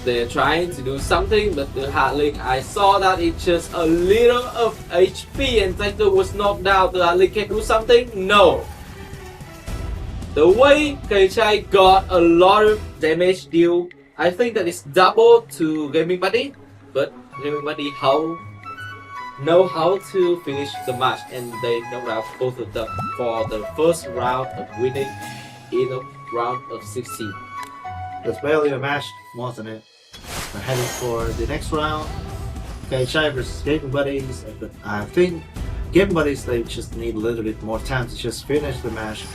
They're trying to do something, but the Hardling, I saw that it's just a little of HP and Tanker was knocked out. The Hardling can do something? No. The way 𝐃𝐄𝐒 got a lot of damage deal, I think that is double to Gaming Buddy, but Gaming Buddy know how to finish the match, and they knocked out both of them for the first round of winning in a round of 16. That's barely a match, wasn't it? We're heading for the next round. 𝐃𝐄𝐒 versus Gaming Buddies. But I think Gaming Buddies, they just need a little bit more time to just finish the match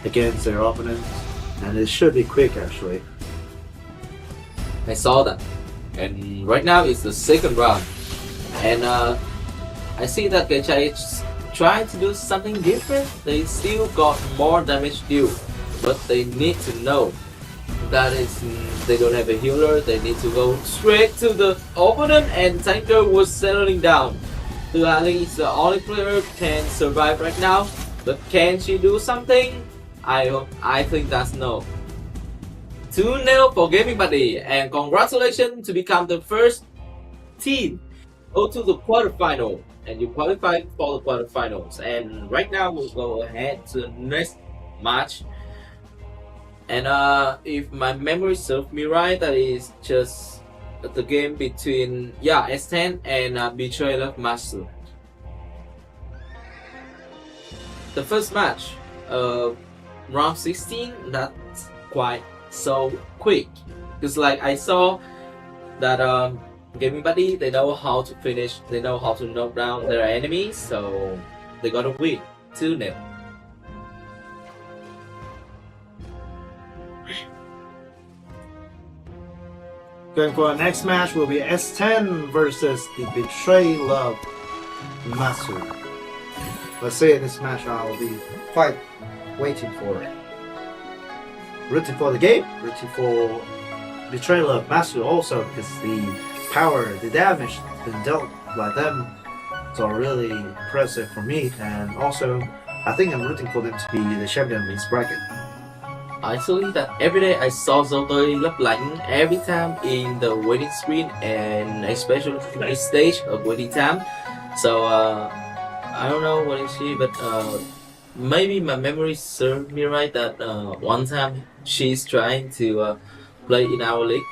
against their opponent, and it should be quick actually. I saw that, and right now it's the second round, and I see that 𝐃𝐄𝐒 is trying to do something different. They still got more damage due, but they need to know that they don't have a healer. They need to go straight to the opponent, and Tanker was settling down. Tuali is the only player who can survive right now, but can she do something? I think that's no. 2-0 for Gaming Buddy, and congratulations to become the first team go to the quarterfinal, and you qualified for the quarterfinals. And right now we'll go ahead to the next match. And if my memory serves me right, that is just the game between S10 and Betrayal of Master. The first match, round 16, that's quite so quick, because like I saw that Gaming Buddy, they know how to finish, they know how to knock down their enemies, so they got a win, 2-0. Going for our next match will be S10 versus the Betrayal of Master. Let's say in this match I will be quite waiting for it. Rooting for the game, rooting for Betrayal of Master also, because the power, the damage been dealt by them is really impressive for me, and also I think I'm rooting for them to be the champion in this bracket. Actually, that every day I saw Zoe lấp lánh every time in the waiting screen, and especially in the stage of waiting time. So I don't know what is she, but maybe my memory served me right that one time she's trying to play in our league,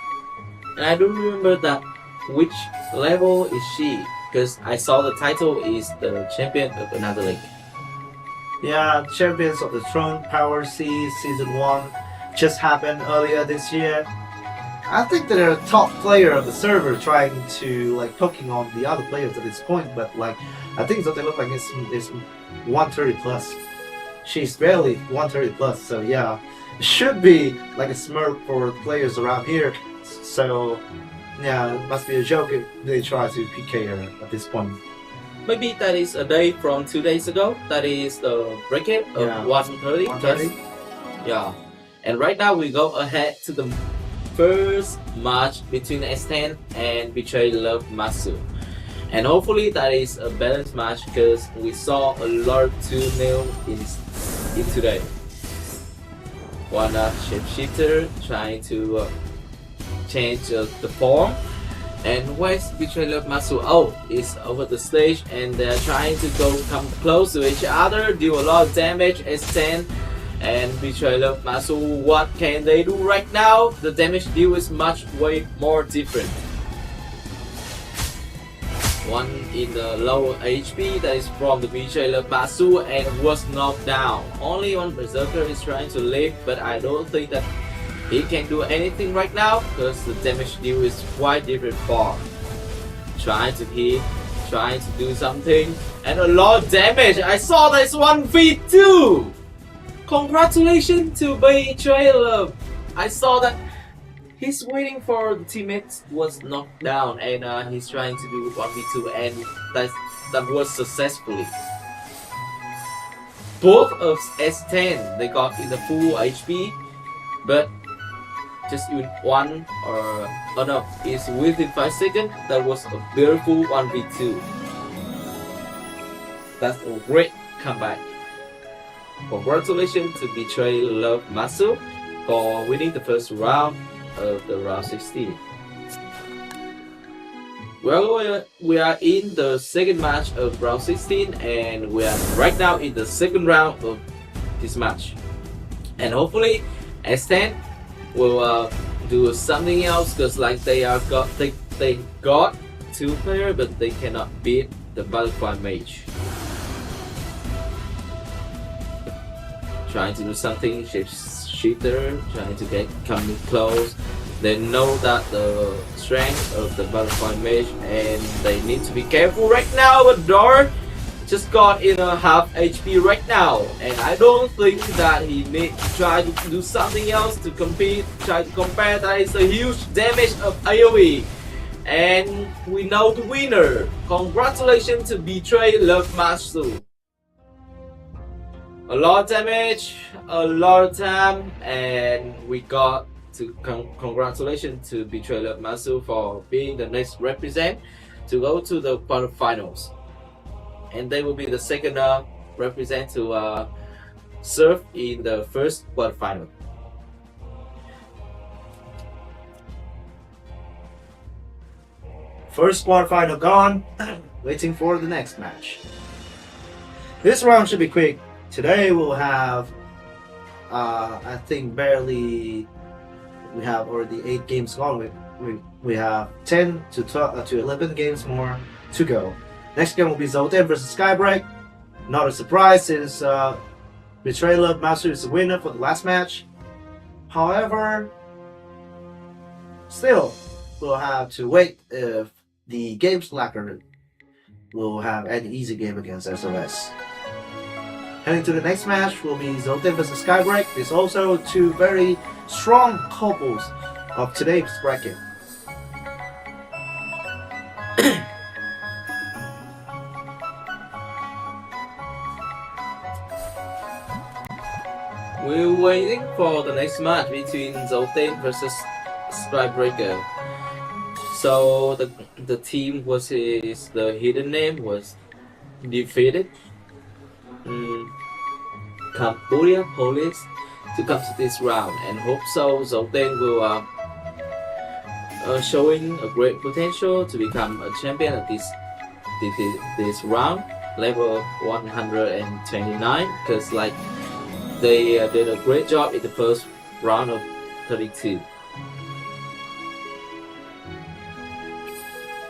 and I don't remember that which level is she, because I saw the title is the champion of another league. Yeah, Champions of the Throne Power C Season 1 just happened earlier this year. I think they're a top player of the server trying to like poking on the other players at this point, but like I think that they look like it's 130 plus. she's barely 130 plus, so yeah, it should be like a smirk for players around here. So yeah, it must be a joke if they try to PK her at this point. Maybe that is a day from 2 days ago. That is the bracket of Yeah. 130. 130. Yeah. And right now we go ahead to the first match between S10 and Betray Love Masu. And hopefully that is a balanced match because we saw a lot of 2-0 in today. One shapeshifter trying to change the form. And West Betray Love Masu is over the stage and they're trying to come close to each other, deal a lot of damage. S10 and Betray Love Masu, what can they do right now? The damage deal is way more different. One in the low HP, that is from the Betray Love Masu, and was knocked down. Only one Berserker is trying to live, but I don't think that he can do anything right now because the damage deal is quite different far. Trying to hit, trying to do something, and a lot of damage. I saw that it's 1v2. Congratulations to Betray Love. I saw that he's waiting for the teammates was knocked down and he's trying to do 1v2 and that was successfully. Both of S10 they got in the full HP, but just in one no, it's within 5 seconds. That was a beautiful 1v2. That's a great comeback. Congratulations to Betray Love Masu for winning the first round of the round 16. Well, we are in the second match of round 16 and we are right now in the second round of this match. And hopefully S10 will do something else because like they got 2 players but they cannot beat the Butterfly Mage. Trying to do something, shapeshifter, trying to coming close. They know that the strength of the Butterfly Mage and they need to be careful right now. But Dor just got in a half HP right now and I don't think that he needs to try to do something else to compete, try to compare. That is a huge damage of AoE and we know the winner. Congratulations to Betray Love Masu. A lot of damage, a lot of time, and we got to congratulations to Betray Love Masu for being the next represent to go to the quarterfinals. And they will be the second represent to serve in the first quarterfinal. First quarterfinal gone, waiting for the next match. This round should be quick. Today we'll have, I think barely, we have already 8 games gone. We have 10 to 11 games more to go. Next game will be 𝐿10 versus Skybreak. Not a surprise since Betray Love Masu is the winner for the last match. However, still, we'll have to wait if the game slacker will have any easy game against SOS. Heading to the next match will be 𝐿10 versus Skybreak. There's also 2 very strong couples of today's bracket. We're waiting for the next match between 𝐿10 versus Skybreaker. So the team the hidden name was defeated. Cambodia Police to come to this round and hope so 𝐿10 will showing a great potential to become a champion of this round, level 129, because like they did a great job in the first round of 32.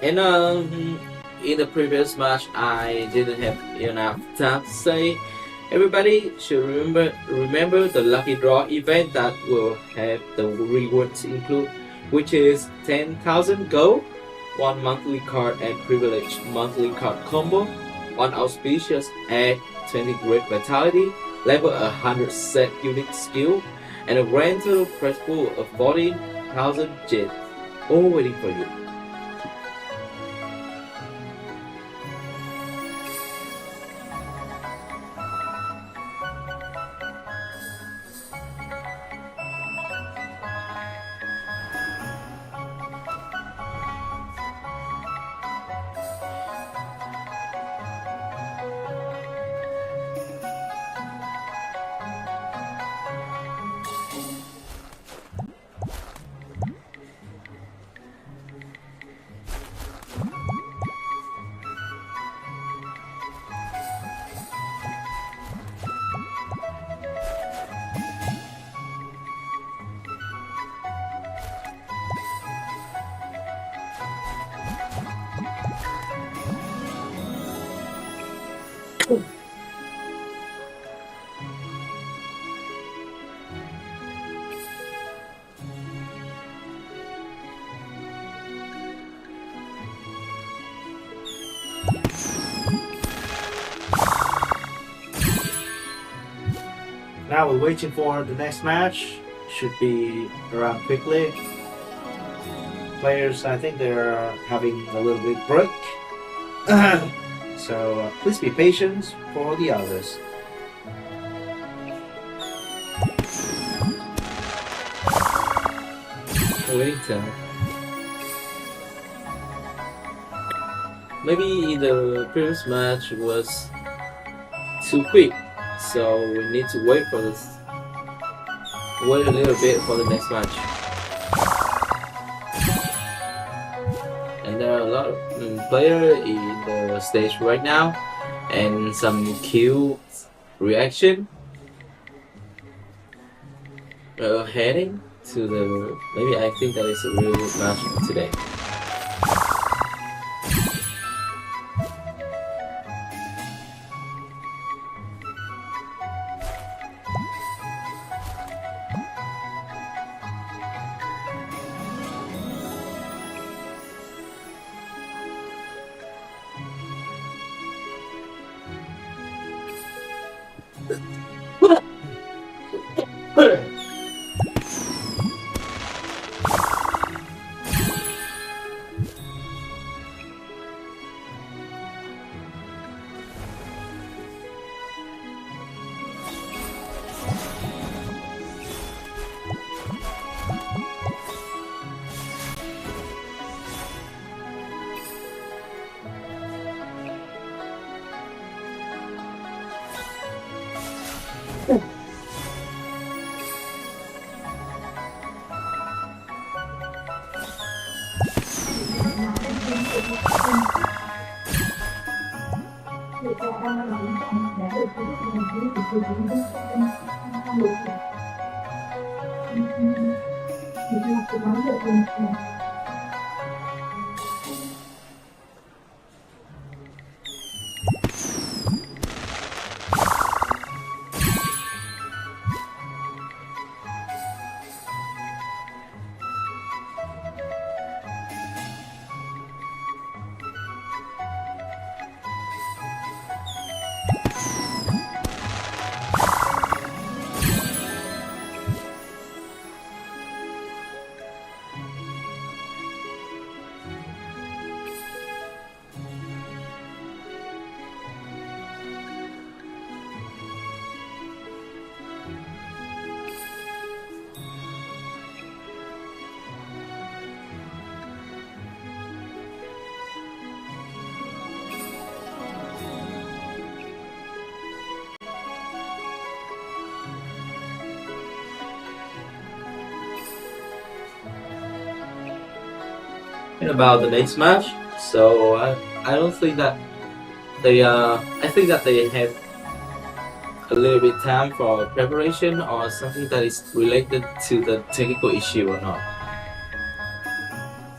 And in the previous match I didn't have enough time to say. Everybody should remember the lucky draw event that will have the rewards include, which is 10,000 gold, 1 monthly card and privilege monthly card combo, 1 auspicious egg, 20 great vitality, level 100 set unique skill, and a grand total prize pool of 14,000 J, all waiting for you. Now we're waiting for the next match. Should be around quickly. Players, I think they're having a little bit break. So please be patient for the others. Waiting time. Maybe the previous match was too quick, so we need to wait for this. Wait a little bit for the next match. And there are a lot of players in the stage right now, and some queue reaction. Heading to the, maybe I think that is a real match today. About the next match, so I don't think that they I think that they have a little bit time for preparation or something that is related to the technical issue or not.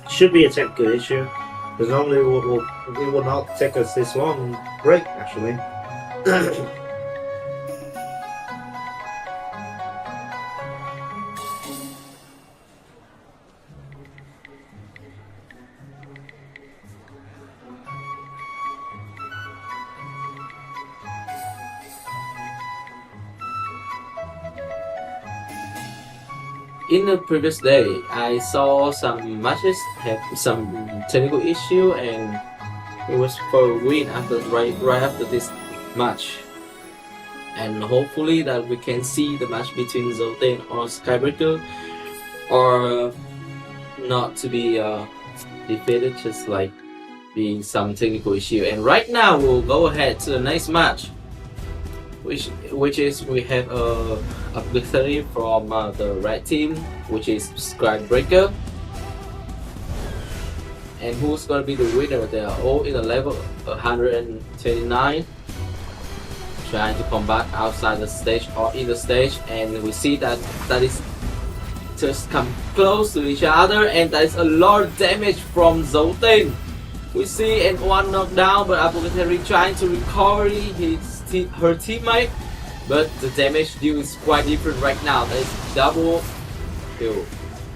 Should be a technical issue, because normally it will not take us this long break actually. in the previous day, I saw some matches have some technical issue, and it was for a win after right after this match. And hopefully that we can see the match between 𝐿10 or �սկybreaker, or not to be defeated, just like being some technical issue. And right now we'll go ahead to the next match, which is we have a victory from the red team, which is �սկybreaker. And who's gonna be the winner? They are all in the level 129, trying to combat outside the stage or in the stage, and we see that is just come close to each other, and there is a lot of damage from 𝐿10. We see and one knockdown, but 𝐷𝐵𝐿𝐼𝐍𝐾 trying to recover her teammate, but the damage deal is quite different right now. There is double kill,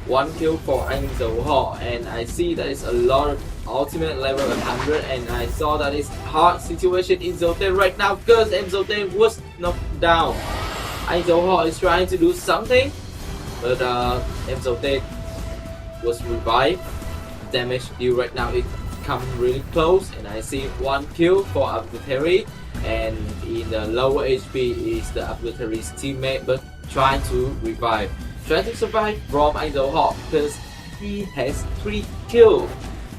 1 kill for 𝐷𝐵𝐿𝐼𝐍𝐾, and I see there is a lot of ultimate level 100, and I saw that it's hard situation in 𝐿10 right now because 𝐿10 was knocked down. 𝐷𝐵𝐿𝐼���𝐾 is trying to do something, but 𝐿10 was revived. Damage deal right now it come really close, and I see 1 kill for 𝐷𝐵𝐿𝐼𝐍𝐾, and in the lower HP is the 𝐷𝐵𝐿𝐼𝐍𝐾's teammate, but trying to revive, trying to survive from 𝐷𝐵𝐿𝐼𝐍𝐾 because he has 3 kills.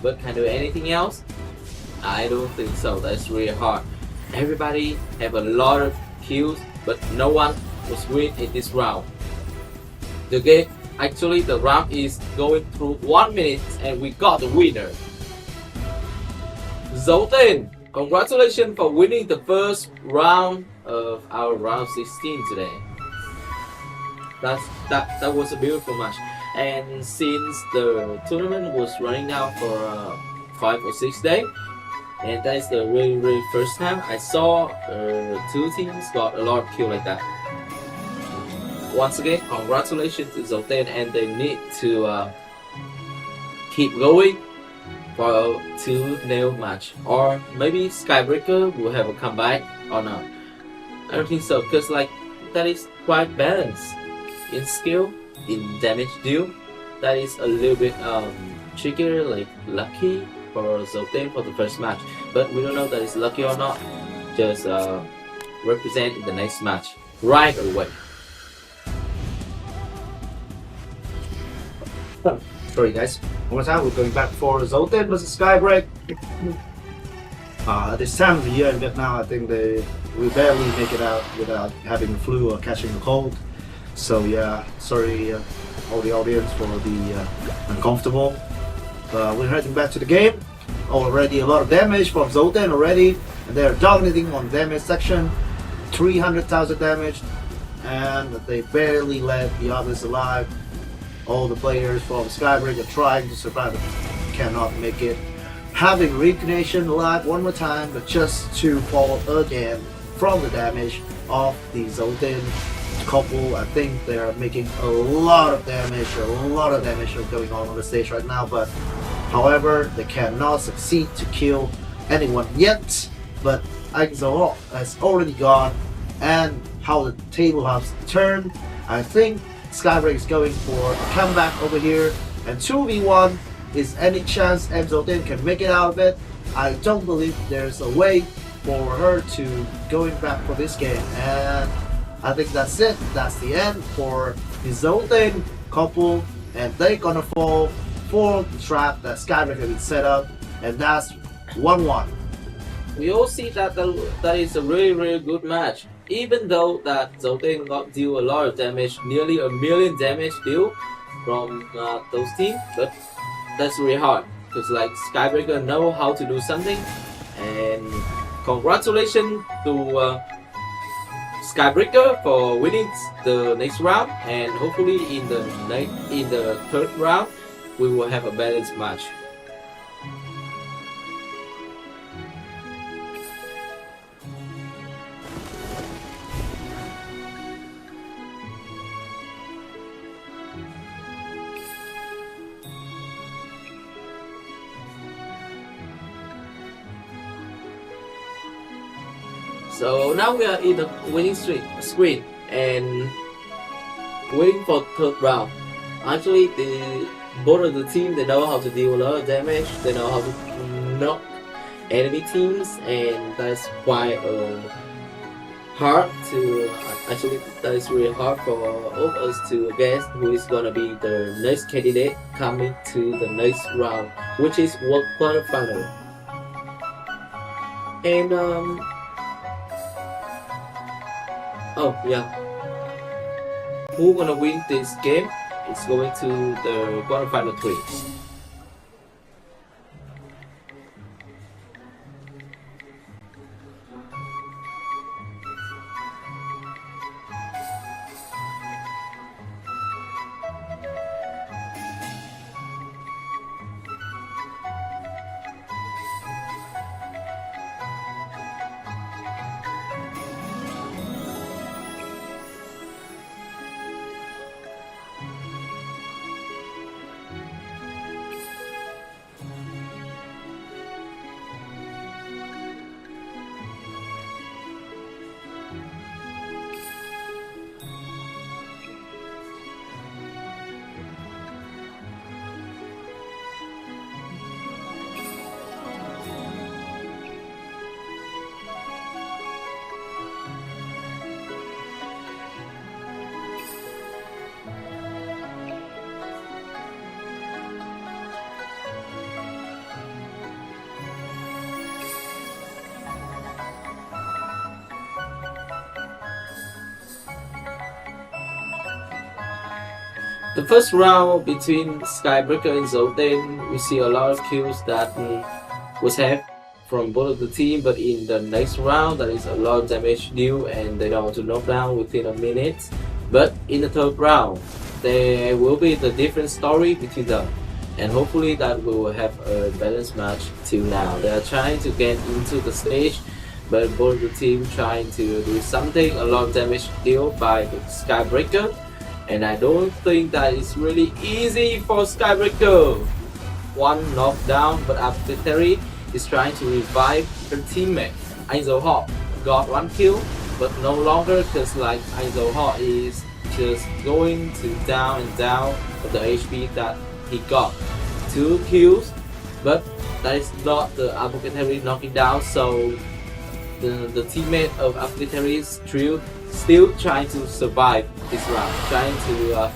But can do anything else? I don't think so. That's really hard. Everybody have a lot of kills, but no one was win in this round. The game, actually the round is going through 1 minute, and we got the winner. 𝐿10, congratulations for winning the first round of our round 16 today. That was a beautiful match. And since the tournament was running now for 5 or 6 days, and that is the really first time I saw 2 teams got a lot of kills like that. Once again, congratulations to 𝐿10, and they need to keep going for a 2-0 match, or maybe �սկybreaker will have a comeback or not. I don't think so, because like that is quite balanced in skill, in damage deal. That is a little bit trickier, like lucky for 𝐿10 for the first match, but we don't know that it's lucky or not. Just represent in the next match right away. Sorry guys, one more time, we're going back for 𝐿10 versus �սկybreaker. This time of the year in Vietnam, I think we barely make it out without having a flu or catching a cold. So yeah, sorry all the audience for the uncomfortable. We're heading back to the game. Already a lot of damage from 𝐿10 already, and they're dominating on the damage section. 300,000 damage, and they barely let the others alive. All the players from �սկybreaker are trying to survive, but cannot make it. Having reincarnation alive one more time, but just to fall again from the damage of the 𝐿10 couple. I think they're making a lot of damage going on the stage right now, but however they cannot succeed to kill anyone yet. But 𝐷𝐵𝐿𝐼𝐍𝐾 has already gone, and how the table has turned, I think �սկybreaker is going for a comeback over here, and 2v1. Is any chance 𝐷𝐵𝐿𝐼���𝐾 can make it out of it? I don't believe there's a way for her to going back for this game, and I think that's it. That's the end for the 𝐿10 couple, and they're gonna fall for the trap that �սկybreaker has set up, and that's 1-1. We all see that that is a really good match. Even though that 𝐿10 got deal a lot of damage, nearly 1 million damage deal from those teams, but that's really hard because like �սկybreaker know how to do something. And congratulations to �սկybreaker for winning the next round, and hopefully in the third round we will have a balanced match. So now we are in the winning screen and waiting for the third round. Actually, both of the team, they know how to deal a lot of damage. They know how to knock enemy teams, and that's quite hard to actually. That is really hard for all of us to guess who is gonna be the next candidate coming to the next round, which is World Quarterfinal. And oh yeah, who gonna win this game? It's going to the quarterfinal 3. The first round between Skybreaker and 𝐁𝐇𝐎𝐒, we see a lot of kills that was had from both of the team, but in the next round there is a lot of damage due and they know how to knock down within a minute. But in the third round, there will be the different story between them, and hopefully that we will have a balanced match till now. They are trying to get into the stage, but both of the team trying to do something, a lot of damage deal by the Skybreaker. And I don't think that it's really easy for Skybreaker. One knockdown, but 𝐓𝐷𝐿 is trying to revive her teammate. 𝐂𝐕𝐄 got 1 kill, but no longer, because like 𝐂𝐕𝐄 is just going to down and down with the HP that he got. 2 kills, but that is not the 𝐓𝐷𝐿 knocking down, so the teammate of 𝐓𝐷𝐿 is still trying to survive this round, trying to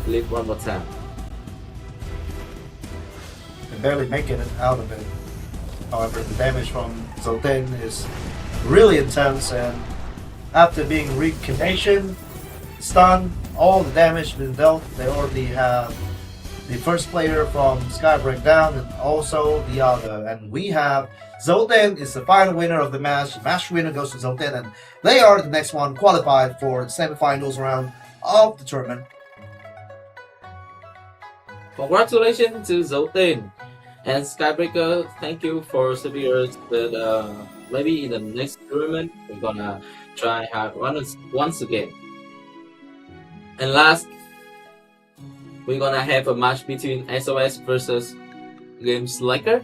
live one more time. And barely making it out of it. However, the damage from 𝐁𝐇𝐎 is really intense, and after being reconditioned, stunned, all the damage been dealt, they already have the first player from Skybreaker down and also the other. And we have 𝐁𝐇𝐎 is the final winner of the match. The match winner goes to 𝐁𝐇𝐎, and they are the next one qualified for the semifinals round of the tournament. Congratulations to 𝐁𝐇𝐎 and Skybreaker. Thank you for serving us, but maybe in the next tournament we're gonna try hard once again. And last, we're gonna have a match between SOS versus 𝐾𝐄𝐒.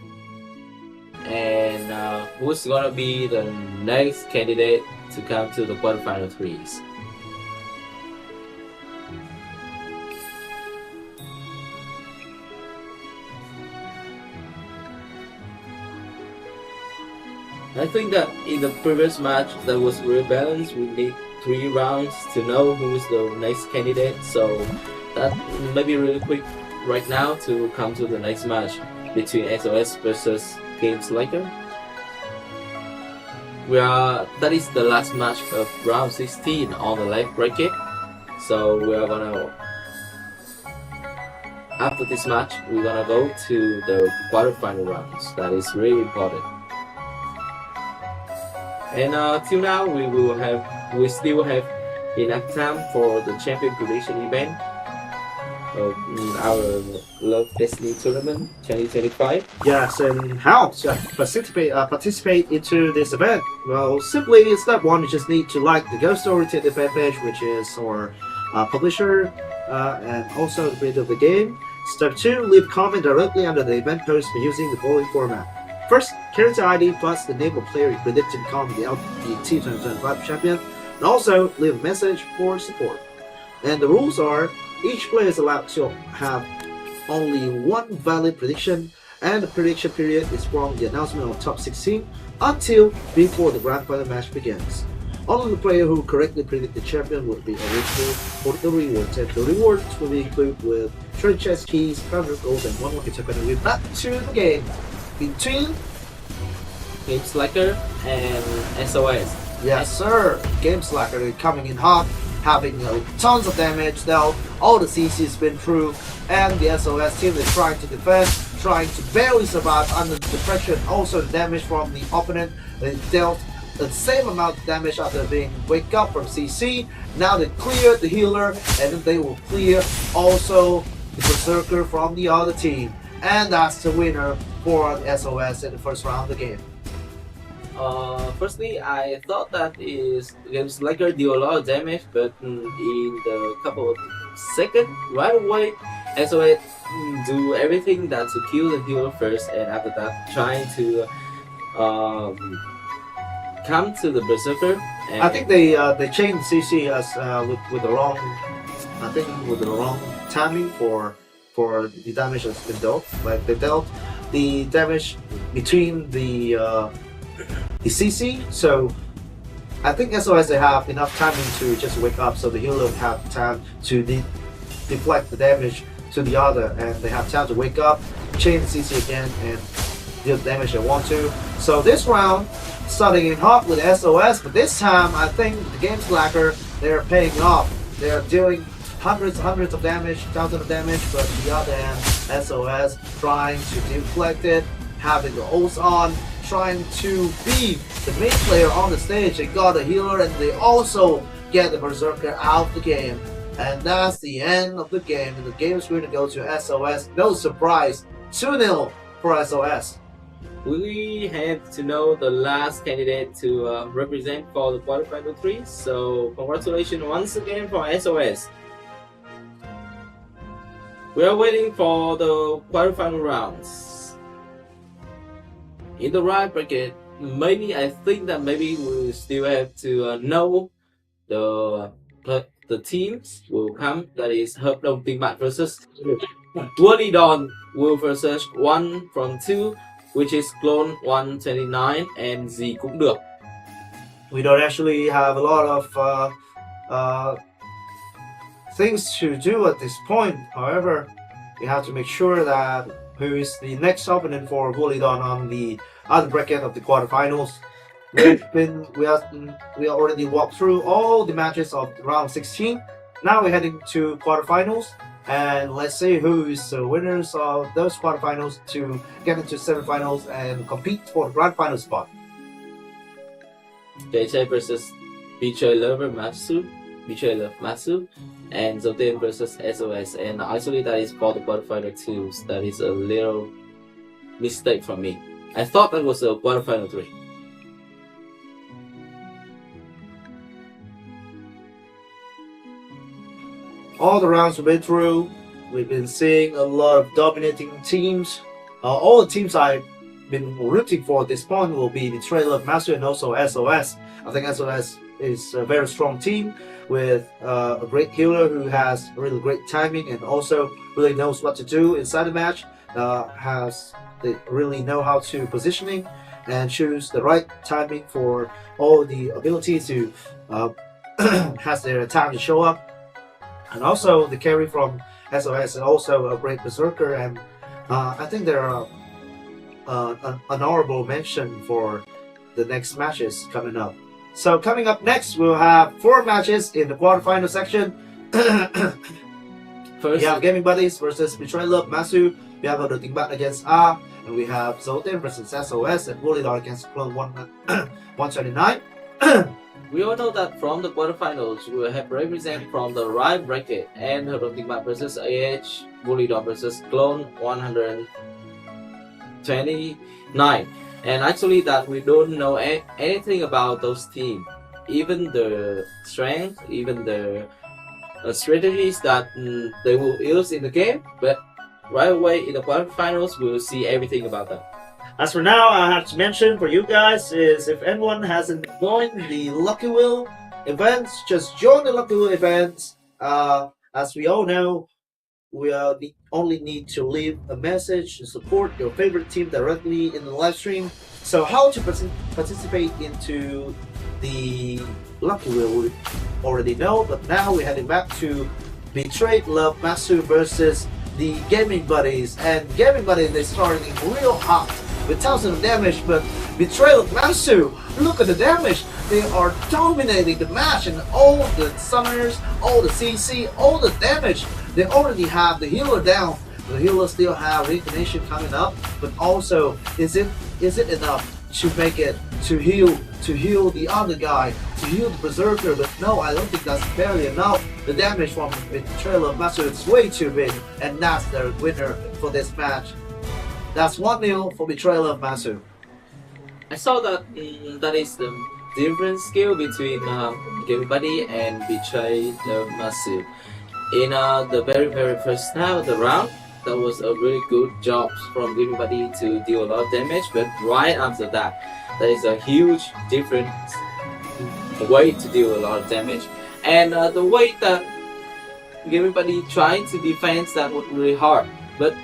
And who's gonna be the next candidate to come to the quarterfinal 3s? I think that in the previous match that was really balanced. We need 3 rounds to know who is the next candidate, so that may be really quick right now to come to the next match between SOS versus 𝐾𝐄𝐒. That is the last match of round 16 on the live bracket. So we are gonna, after this match, we're gonna go to the quarterfinal rounds. That is really important. And till now, we still have enough time for the champion prediction event of our Love Destiny tournament 2025. Yes, and how to participate into this event? Well, simply step 1, you just need to like the Ghost Story TF page, which is our publisher and also the creator of the game. Step 2, leave comment directly under the event post by using the following format. First, character ID plus the name of player you predict to become the LPT 2025 champion, and also leave a message for support. And the rules are each player is allowed to have only one valid prediction, and the prediction period is from the announcement of top 16 until before the grand final match begins. Only the player who correctly predict the champion will be eligible for the rewards, and the rewards will be included with treasure chest keys, 100 gold, and one lucky token. We're back to the game between 𝐿𝐴𝐓𝐿𝐼𝐍𝐾 and SOS. Yes, sir. Game Slacker coming in hot, having tons of damage. Now all the CC's been through, and the SOS team is trying to defend, trying to barely survive under the pressure, and also the damage from the opponent. They dealt the same amount of damage after being wake up from CC. Now they cleared the healer, and then they will clear also the berserker from the other team, and that's the winner for the SOS in the first round of the game. Firstly, I thought that Game Slacker deal a lot of damage, but in the couple of seconds, right away, SOS do everything that to kill the healer first, and after that, trying to come to the berserker. And I think they changed CC as with the wrong, with the wrong timing for the damage that's been dealt. Like they dealt the damage between the CC, so I think SOS they have enough timing to just wake up, so the healer would have time to deflect the damage to the other, and they have time to wake up, chain the CC again, and deal the damage they want to. So this round, starting in hot with SOS, but this time I think the Game Slacker, they're paying off. They're doing hundreds of damage, thousands of damage, but on the other hand, SOS trying to deflect it, having the ults on, trying to be the main player on the stage. They got a healer, and they also get the berserker out of the game. And that's the end of the game, and the game is going to go to SOS. No surprise, 2-0 for SOS. we have to know the last candidate to represent for the quarterfinal 3. So congratulations once again for SOS. We are waiting for the quarterfinal rounds. In the right bracket, maybe I think that maybe we still have to know the teams will come. That is 𝐓𝐻𝐷𝐷𝐷 versus 𝐷𝐷𝐷 will versus 1 from 2, which is clone 129 and gì cũng được. We don't actually have a lot of things to do at this point. However, we have to make sure that who is the next opponent for 𝐷𝐷𝐷 on the other bracket of the quarterfinals. We already walked through all the matches of round 16. Now we're heading to quarterfinals, and let's see who is the winners of those quarterfinals to get into semifinals and compete for the grand final spot. 𝐃𝐄 versus 𝐵𝐿𝐿 and 𝐿𝐷𝐷 versus SOS, and actually that is for the quarterfinal 2. So that is a little mistake from me. I thought that was a quarterfinal 3. All the rounds we've been through, we've been seeing a lot of dominating teams. All the teams I've been rooting for at this point will be 𝐵𝐿𝐿 and also SOS. I think SOS is a very strong team with a great healer who has really great timing and also really knows what to do inside the match. They really know how to positioning and choose the right timing for all the ability to has their time to show up. And also the carry from SOS is also a great berserker, and I think they're an honorable mention for the next matches coming up. So coming up next, we'll have 4 matches in the quarterfinal section. First, we have Gaming Buddies versus 𝐵𝐿𝐿, we have 𝐓𝐻𝐷𝐷𝐷 against 𝐷𝐷, and we have 𝐿𝐷𝐷 versus SOS, and 𝐷𝐷𝐷 against clone 129. we all know that from the quarterfinals, we will have represent from the right bracket, and 𝐓𝐻𝐷𝐷𝐷 versus AH, 𝐷𝐷𝐷 versus clone 129. And actually that we don't know anything about those teams, even the strength, even the strategies that they will use in the game, but right away in the quarterfinals we will see everything about that. As for now, I have to mention for you guys is if anyone hasn't joined the Lucky Wheel events, just join the Lucky Wheel events As we all know, we only need to leave a message to support your favorite team directly in the live stream. So how to participate into the Lucky Wheel we already know, but now we're heading back to Betrayed Love Masu versus the Gaming Buddies. And Gaming Buddies, they're starting real hot with 1000 of damage, but Betrayed Love Masu, look at the damage. They are dominating the match, and all the summoners, all the CC, all the damage. They already have the healer down. The healer still have reincarnation coming up, but also is it enough to make it to heal the other guy, to heal the berserker? But no, I don't think that's barely enough. The damage from Betrayal of Master is way too big, and that's the winner for this match. That's 1-0 for Betrayal of Masu. I saw that that is the different skill between Gaming Buddy and Betrayed Love Masu. In the very first half of the round, that was a really good job from Gaming Buddy to deal a lot of damage, but right after that, there is a huge different way to deal a lot of damage. And the way that Gaming Buddy trying to defend that was really hard, but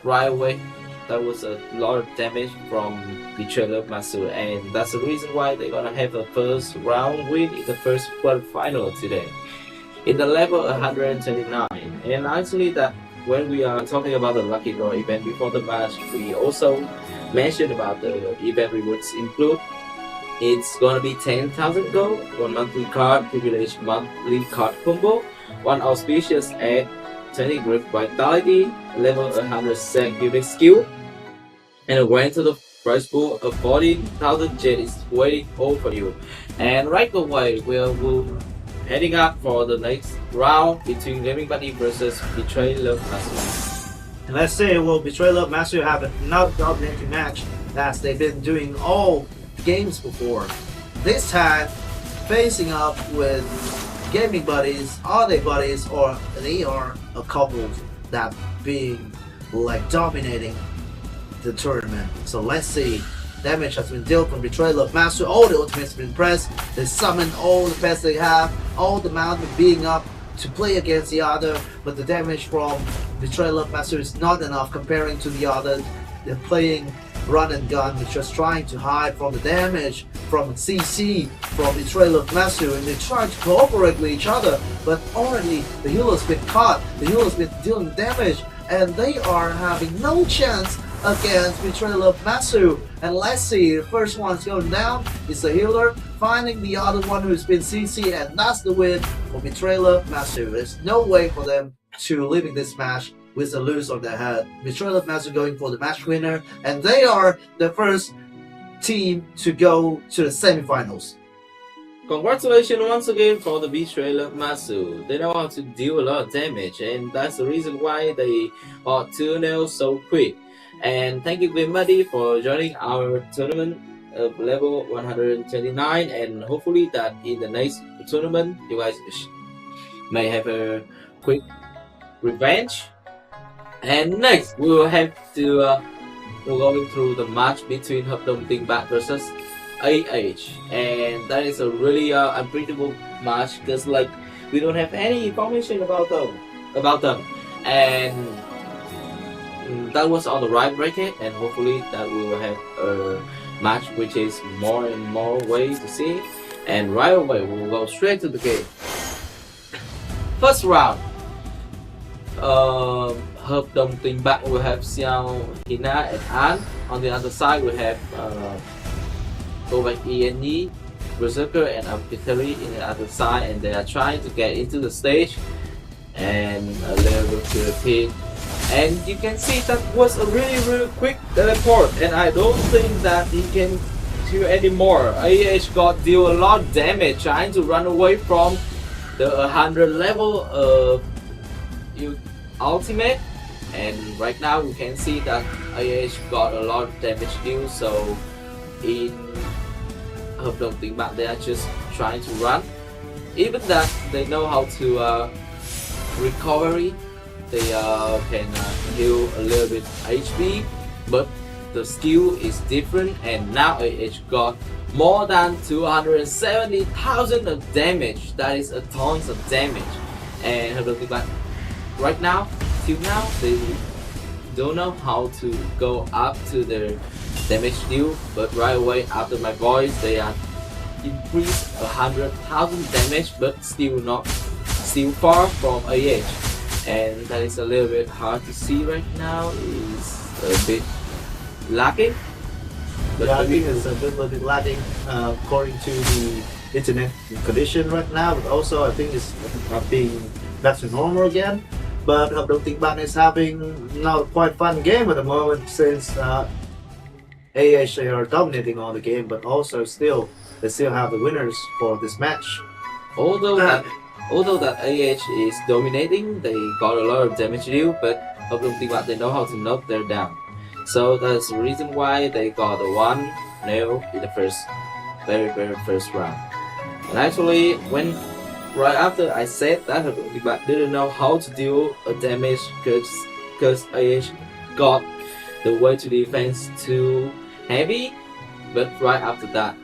right away, that was a lot of damage from Betrayed Love Masu, and that's the reason why they're gonna have a first round win in the first quarterfinal today in the level 129. And actually, that when we are talking about the Lucky Draw event before the match, we also mentioned about the event rewards include. It's gonna be 10,000 gold, 1 monthly card, privilege monthly card combo, 1 auspicious egg, 20 grip vitality, level 100 set giving skill, and a grand total prize pool of 14,000 jade is waiting all for you. And right away, we'll heading up for the next round between Gaming Buddy versus Betrayed Love Masu. And let's say, will Betrayed Love Masu have another dominating match as they've been doing all games before? This time, facing up with Gaming Buddies, are they buddies, or they are a couple that being like dominating the tournament? So let's see. Damage has been dealt from Betrayed Love Masu. All the ultimates have been pressed. They summoned all the pets they have, all the mountain being up to play against the other, but the damage from Betrayed Love Masu is not enough comparing to the others. They're playing run and gun, which is trying to hide from the damage from CC, from Betrayed Love Masu, and they're trying to cooperate with each other, but already the healer's been caught, the healer's been dealing damage, and they are having no chance against Betrayed Love Masu. And let's see, the first one's going down is the healer finding the other one who's been CC, and that's the win for Betrayed Love Masu. There's no way for them to leaving this match with a lose on their head. Betrayed Love Masu going for the match winner, and they are the first team to go to the semifinals. Congratulations once again for the Betrayed Love Masu. They know how to deal a lot of damage, and that's the reason why they are 2-0 so quick. And thank you, Gaming Buddy, for joining our tournament of level 129, and hopefully that in the next tournament you guys may have a quick revenge. And next we will have to we're going through the match between 𝐓𝐷 Thien Nu versus 𝐴H, and that is a really unpredictable match because like we don't have any information about them, and that was on the right bracket, and hopefully that we will have a match which is more and more ways to see. And right away we will go straight to the game. First round, 𝐓𝐷 Thien Nu will have Xiao, Hina, and An. On the other side we have 𝐿𝐵𝐸, Berserker, and Arbitrary in the other side, and they are trying to get into the stage and a little bit to repeat. And you can see that was a really quick teleport, and I don't think that he can do anymore. 𝐴H got deal a lot of damage trying to run away from the 100 level of ultimate, and right now we can see that 𝐴H got a lot of damage deal. So in 𝐓𝐷 Thien Nu, they are just trying to run. Even that they know how to recovery, they can heal a little bit HP, but the skill is different, and now 𝐴H got more than 270,000 of damage. That is a tons of damage. And right now, till now, they don't know how to go up to their damage deal, but right away after my voice, they are increased 100,000 damage, but still far from 𝐴H. And that is a little bit hard to see right now. It's a bit lacking. But yeah, I think it's a little bit lacking according to the internet condition right now, but also I think it's being back to normal again. But I don't think Bạn is having now quite fun game at the moment, since 𝐴H they are dominating on the game, but also they still have the winners for this match. Although that 𝐴H is dominating, they got a lot of damage deal, but I don't think that they know how to knock them down. So that's the reason why they got the 1-0 in the very first round. And actually, right after I said that, I didn't know how to deal a damage because 𝐴H got the way to defense too heavy. But right after that,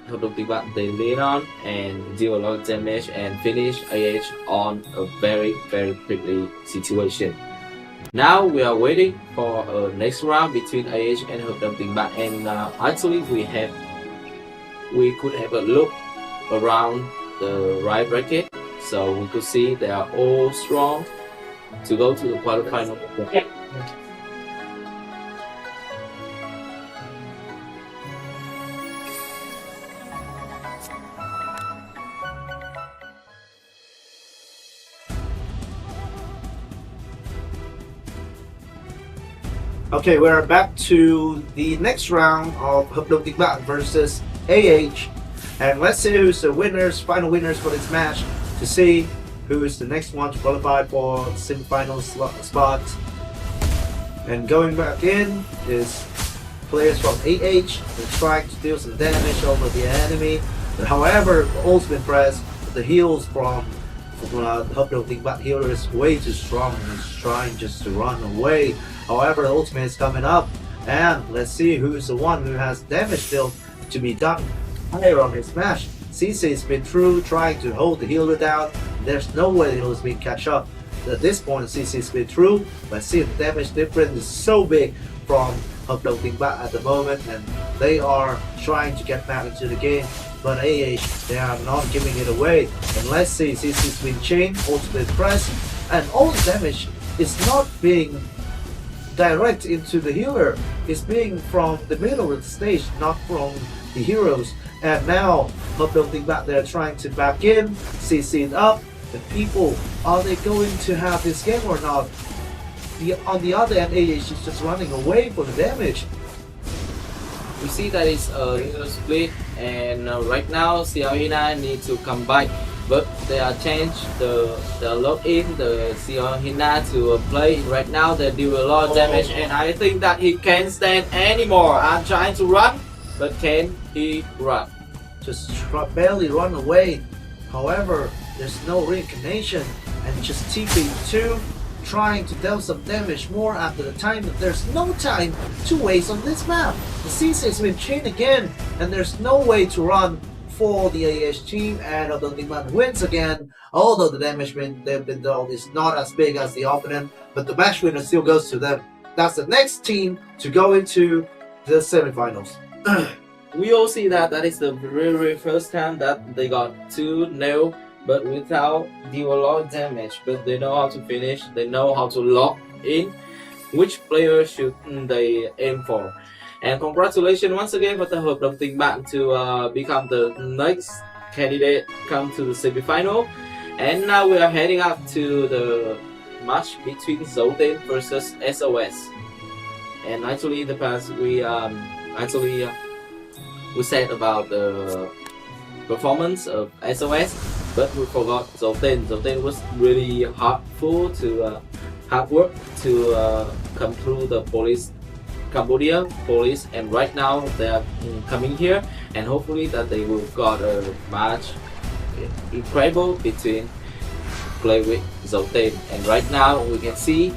they lean on and deal a lot of damage and finish 𝐴H on a very quickly situation. Now we are waiting for a next round between 𝐴H and 𝐲𝐵, and actually we could have a look around the right bracket, so we could see they are all strong to go to the quarterfinal. Okay, we're back to the next round of 𝐲𝐵 versus 𝐴H, and let's see who's the final winners for this match, to see who is the next one to qualify for semi-final spot. And going back in is players from 𝐴H. They're trying to deal some damage over the enemy, but however, the ultimate press, the heals from 𝐲𝐵 healer is way too strong. He's trying just to run away. However, the ultimate is coming up, and let's see who's the one who has damage still to be done higher on this match. 𝐶𝐶's been through trying to hold the healer down. There's no way the healer's been catch up. At this point, 𝐶𝐶's been through, but see the damage difference is so big from 𝐲𝐵 at the moment, and they are trying to get back into the game. But 𝐴H, they are not giving it away. And let's see, 𝐶𝐶's been chained, ultimate press, and all the damage is not being direct into the healer. It's being from the middle of the stage, not from the heroes. And now 𝐲𝐵 they're trying to back in, 𝐶𝐶 up. The people, are they going to have this game or not? On the other end, 𝐴H is just running away for the damage. We see that it's a little split, and right now 𝐶𝐿 need to come back, but they are changed the lock in the 𝐶𝐿 to play. Right now they deal a lot of damage, and I think that he can't stand anymore. I'm trying to run, but can he run? Just barely run away. However, there's no reincarnation, and just TP2 trying to deal some damage more after the time, but there's no time to waste on this map. The 𝐶𝐶's been chained again, and there's no way to run for the 𝐴H team, and 𝐲𝐵 wins again. Although the damage they've been dealt is not as big as the opponent, but the match winner still goes to them. That's the next team to go into the semifinals. We all see that is the very first time that they got 2-0, but without deal a lot of damage. But they know how to finish, they know how to lock in which player should they aim for. And congratulations once again for the 𝐲𝐵 to become the next candidate come to the semi-final. And now we are heading up to the match between 𝐳𝐷 versus SOS. And actually, in the past we we said about the performance of SOS, but we forgot 𝐳𝐷. 𝐳𝐷 was really hard work to come through the Cambodia police, and right now they are coming here, and hopefully that they will got a match incredible between play with 𝐳𝐷. And right now we can see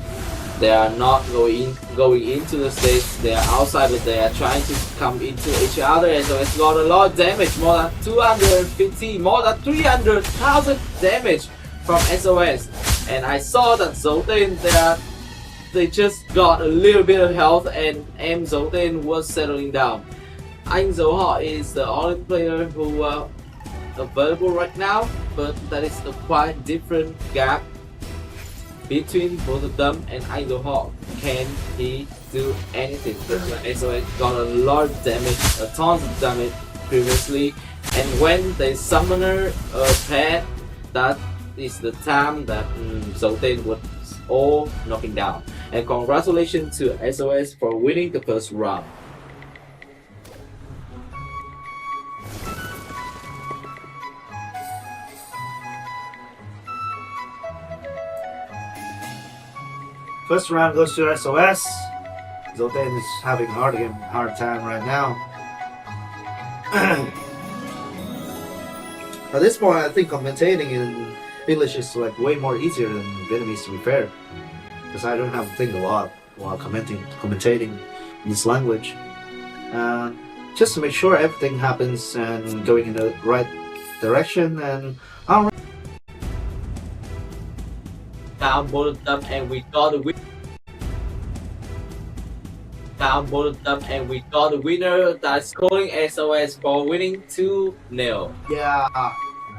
They are not going into the stage. They are outside, but they are trying to come into each other. And so it's got a lot of damage, more than 250, more than 300,000 damage from SOS. And I saw that 𝐷𝐿𝐷 they just got a little bit of health, and 𝐷𝐿𝐷 was settling down. 𝐷𝐿𝐷 is the only player who available right now, but that is a quite different gap between both of them. And 𝐷𝐿𝐷, can he do anything? SOS got a lot of damage, a ton of damage previously, and when they summoner a pet, that is the time that 𝐷𝐿𝐷 was all knocking down. And congratulations to SOS for winning the first round. First round goes to SOS. 𝐷𝐿𝐷 is having a hard time right now. At this point, I think commentating in English is like way more easier than Vietnamese, to be fair, because I don't have to think a lot while commentating in this language. Just to make sure everything happens and going in the right direction. And Down both of them, and we got the win. Down both of them, and we got the winner. That's calling SOS for winning 2-0. yeah,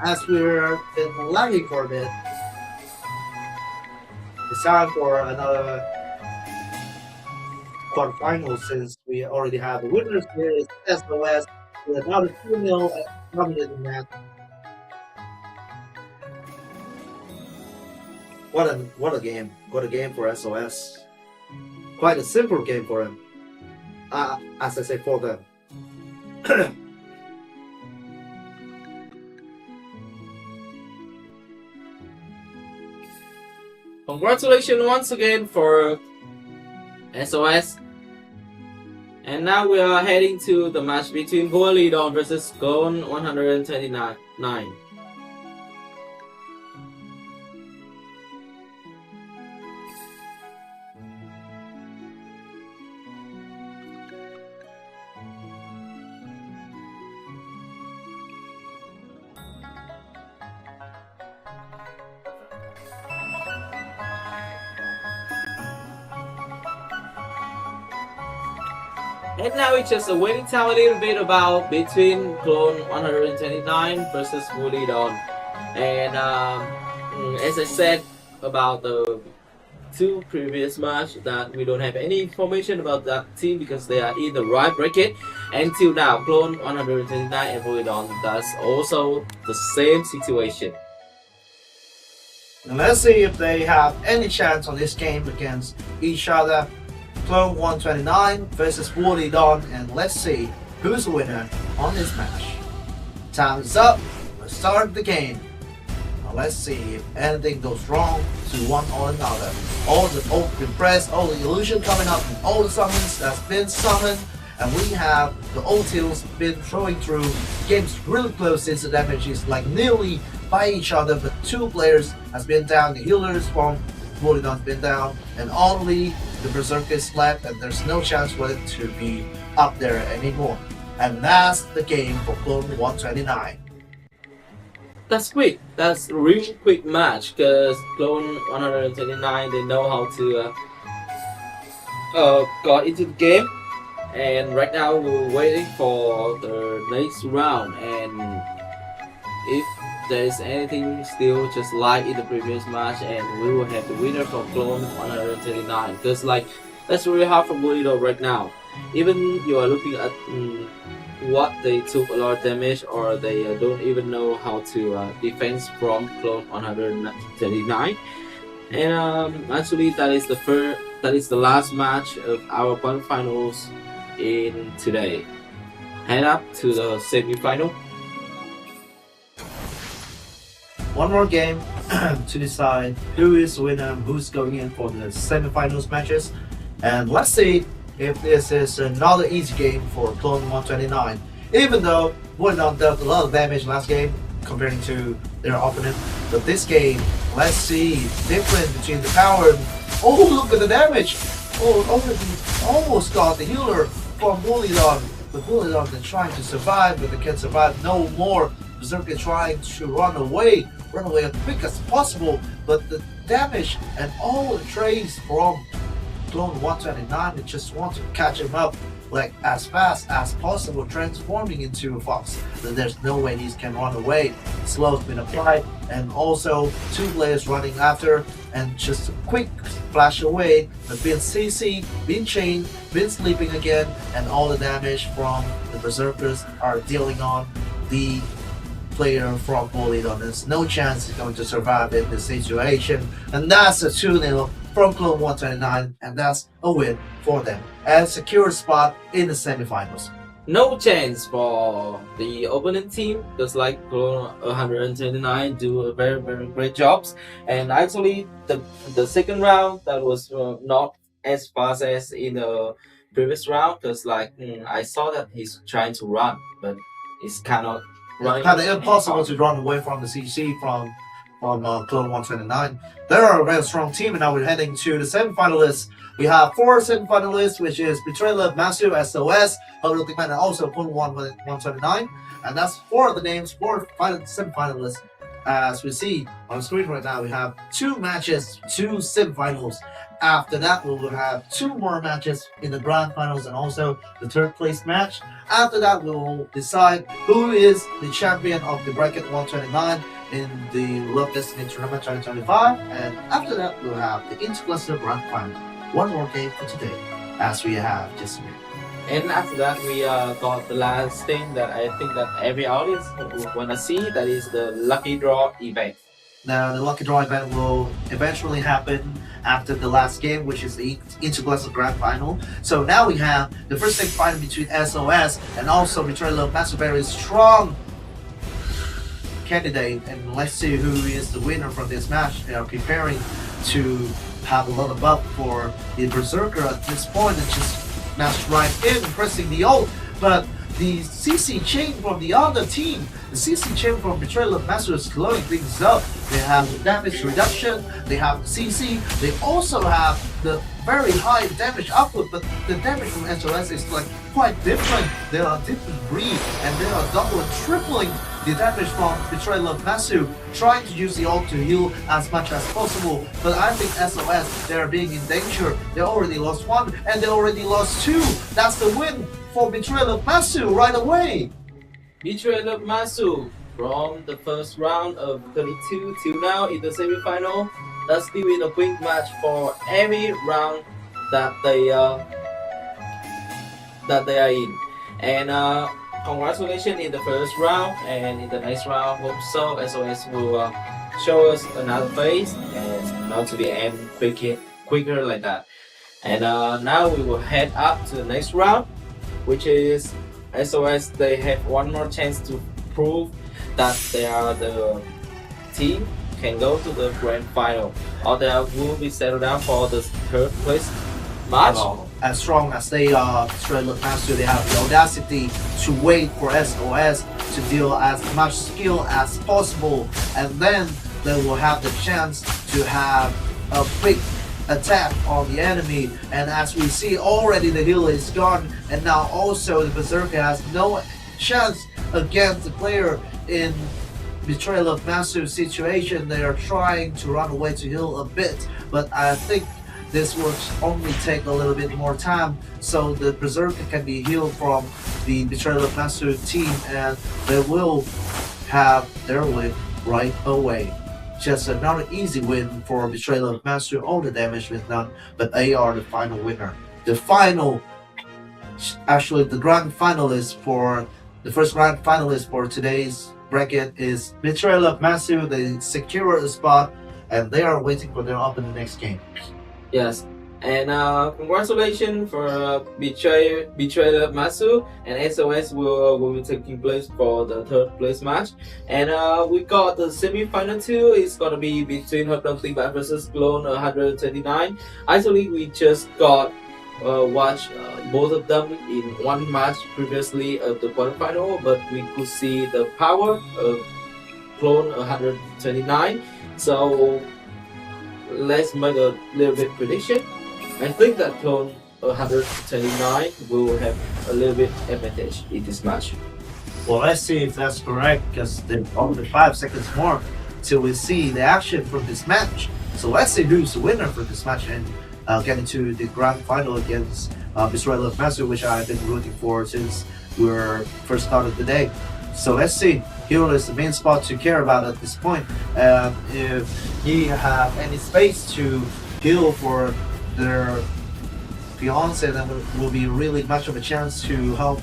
as we're been lagging for a bit, it's time for another quarterfinal, since we already have the winners here is SOS with another 2-0 and dominating that. What a game! What a game for SOS. Quite a simple game for him. As I say, for them. Congratulations once again for SOS. And now we are heading to the match between 𝐷𝐿𝐷 versus 𝐶lone 129. And now it's just a waiting time a little bit about between 𝐶lone 129 versus 𝐷𝐿𝐷. And as I said about the two previous match, that we don't have any information about that team because they are in the right bracket. Until now, 𝐶lone 129 and 𝐷𝐿𝐷, that's also the same situation. And let's see if they have any chance on this game against each other. 𝐶lone 129 versus 𝐷𝐿𝐷, and let's see who's the winner on this match. Time is up. Let's start the game. Now let's see if anything goes wrong to one or another. All the open press, all the illusion coming up, and all the summons that's been summoned, and we have the ultiles been throwing through. Game's really close since the damage is like nearly by each other, but two players has been down. The healers from 𝐷𝐿𝐷's been down, and only the Berserker is left, and there's no chance for it to be up there anymore. And that's the game for 𝐶lone 129. That's quick. That's a real quick match because 𝐶lone 129, they know how to got into the game. And right now we're waiting for the next round, and if there's anything still just like in the previous match, and we will have the winner from 𝐶lone 139, because like that's really hard for 𝐷𝐿𝐷 right now. Even you are looking at what they took a lot of damage, or they don't even know how to defend from 𝐶lone 139. And actually that is the last match of our quarterfinals in today. Head up to the semi-final. One more game to decide who is the winner, who's going in for the semi-finals matches. And let's see if this is another easy game for 𝐶lone 129. Even though 𝐷𝐿𝐷 dealt a lot of damage last game comparing to their opponent, but this game, let's see the difference between the power Oh, look at the damage! Oh, almost got the healer from Bulidon. The Bulidon is trying to survive, but they can't survive no more. Berserker trying to run away as quick as possible, but the damage and all the trades from Clone 129, they just want to catch him up like as fast as possible, transforming into a fox. But there's no way he can run away. Slow's been applied, and also 2 players running after, and just a quick flash away. The been CC, been chained, been sleeping again, and all the damage from the Berserkers are dealing on the player from Bulidon. There's no chance he's going to survive in this situation, and that's a 2-0 from Clone 129, and that's a win for them and secure spot in the semifinals. No chance for the opponent team, just like Clone 129 do a very great jobs. And actually the second round, that was not as fast as in the previous round, because like I saw that he's trying to run, but it's cannot run. It's kind of impossible to run away from the CC from Clone 129. They're a very strong team, and now we're heading to the semifinalists. We have 4 semifinalists, which is Betrayal of Masu, SOS, 𝐿 and also Clone 129. And that's 4 of the names, 4 semifinalists. As we see on the screen right now, we have 2 matches, 2 semifinals. After that, we will have 2 more matches in the grand finals and also the 3rd place match. After that, we will decide who is the champion of the bracket 129 in the Love Destiny Tournament 2025. And after that, we'll have the Intercluster Grand Final. One more game for today, as we have just made. And after that, we got the last thing that I think that every audience will want to see, that is the lucky draw event. Now, the lucky draw event will eventually happen after the last game, which is the Intercluster Grand Final. So now we have the first leg final between SOS and also Betrayal of Masu, very strong candidate, and let's see who is the winner from this match. They are preparing to have a lot of buff for the Berserker at this point, and just mashed right in, pressing the ult, but the CC chain from the other team, the CC chain from Betrayal of Masu is slowing things up. They have the damage reduction, they have the CC, they also have the very high damage output, but the damage from SOS is like quite different. They are different breed, and they are double and tripling the damage from Betrayal of Masu, trying to use the ult to heal as much as possible. But I think SOS, they are being in danger. They already lost 1 and they already lost 2. That's the win for Betrayal of Masu right away. Betrayal of Masu from the first round of 32 till now in the semi-final. That's still in a quick match for every round that they are in. And congratulations in the first round, and in the next round, hope so SOS will show us another face and not to be end quicker like that. And now we will head up to the next round, which is SOS. They have one more chance to prove that they are the team can go to the grand final, or they will be settled down for the 3rd place match. As strong as they are, Betrayal of Masu, they have the audacity to wait for SOS to deal as much skill as possible, and then they will have the chance to have a quick attack on the enemy. And as we see already, the healer is gone, and now also the Berserker has no chance against the player in Betrayal of Masu situation. They are trying to run away to heal a bit, but I think this will only take a little bit more time, so the Berserker can be healed from the Betrayal of Masu team, and they will have their win right away. Just another easy win for Betrayal of Masu. All the damage was done, but they are the final winner. The final, actually the grand finalist for the first grand finalist for today's bracket is Betrayal of Masu. They secure a spot, and they are waiting for their up in the next game. Yes, and congratulations for Betrayal of Masu, and SOS will be taking place for the 3rd place match. And we got the semi-final 2. It's gonna be between 𝐿 versus Clone 129. Actually, we just got watched both of them in one match previously of the quarterfinal, but we could see the power of Clone 129. So let's make a little bit prediction. I think that clone 129 will have a little bit advantage in this match. Well, let's see if that's correct, because there's only 5 seconds more till we see the action from this match. So let's see who's the winner for this match and get into the grand final against Mr. Love Master, which I've been rooting for since we were first started the day. So let's see. Hero is the main spot to care about at this point. If he have any space to heal for their fiance, then will be really much of a chance to help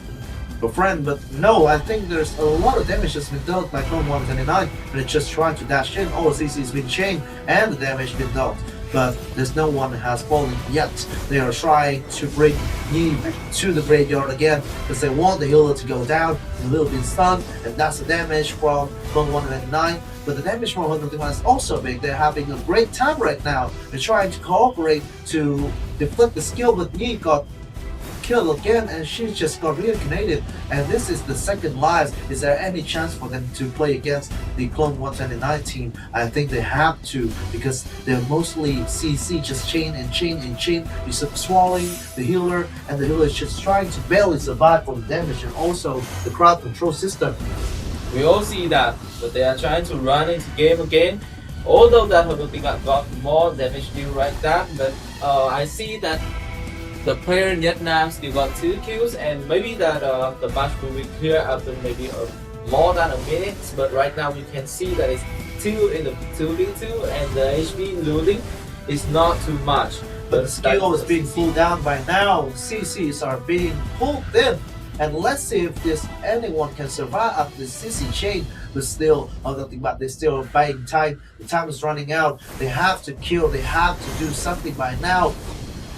a friend. But no, I think there's a lot of damage that's been dealt by Clone 129, and it's just trying to dash in. All CC's been chained and the damage been dealt, but there's no one has fallen yet. They are trying to bring Yi to the graveyard again because they want the healer to go down. A little bit stunned, and that's the damage from Clone 129. But the damage from 129 is also big. They're having a great time right now. They're trying to cooperate to deflect the skill, but Yi got killed again, and she just got reincarnated, and this is the second life. Is there any chance for them to play against the Clone 129 team? I think they have to, because they're mostly CC, just chain and chain and chain. You're swallowing the healer, and the healer is just trying to barely survive from the damage, and also the crowd control system. We all see that, but they are trying to run into game again. Although that Thien got more damage deal right now, but I see that the player in Vietnam still got 2 kills, and maybe that the match will be clear after maybe more than a minute. But right now we can see that it's 2 in the 2v2, and the HP losing is not too much. But the skill is being pulled down by now. CCs are being pulled in, and let's see if anyone can survive after the CC chain. But still, nothing but they're still buying time. The time is running out. They have to kill. They have to do something by now.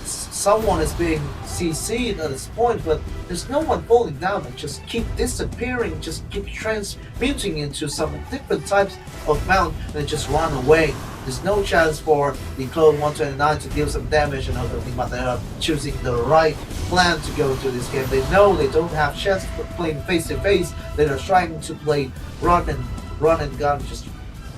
Someone is being CC'd at this point, but there's no one falling down, and just keep disappearing, just keep transmuting into some different types of mount, and just run away. There's no chance for the Clone 129 to deal some damage and other things, but they are choosing the right plan to go into this game. They know they don't have chance for playing face to face. They are trying to play run and gun, just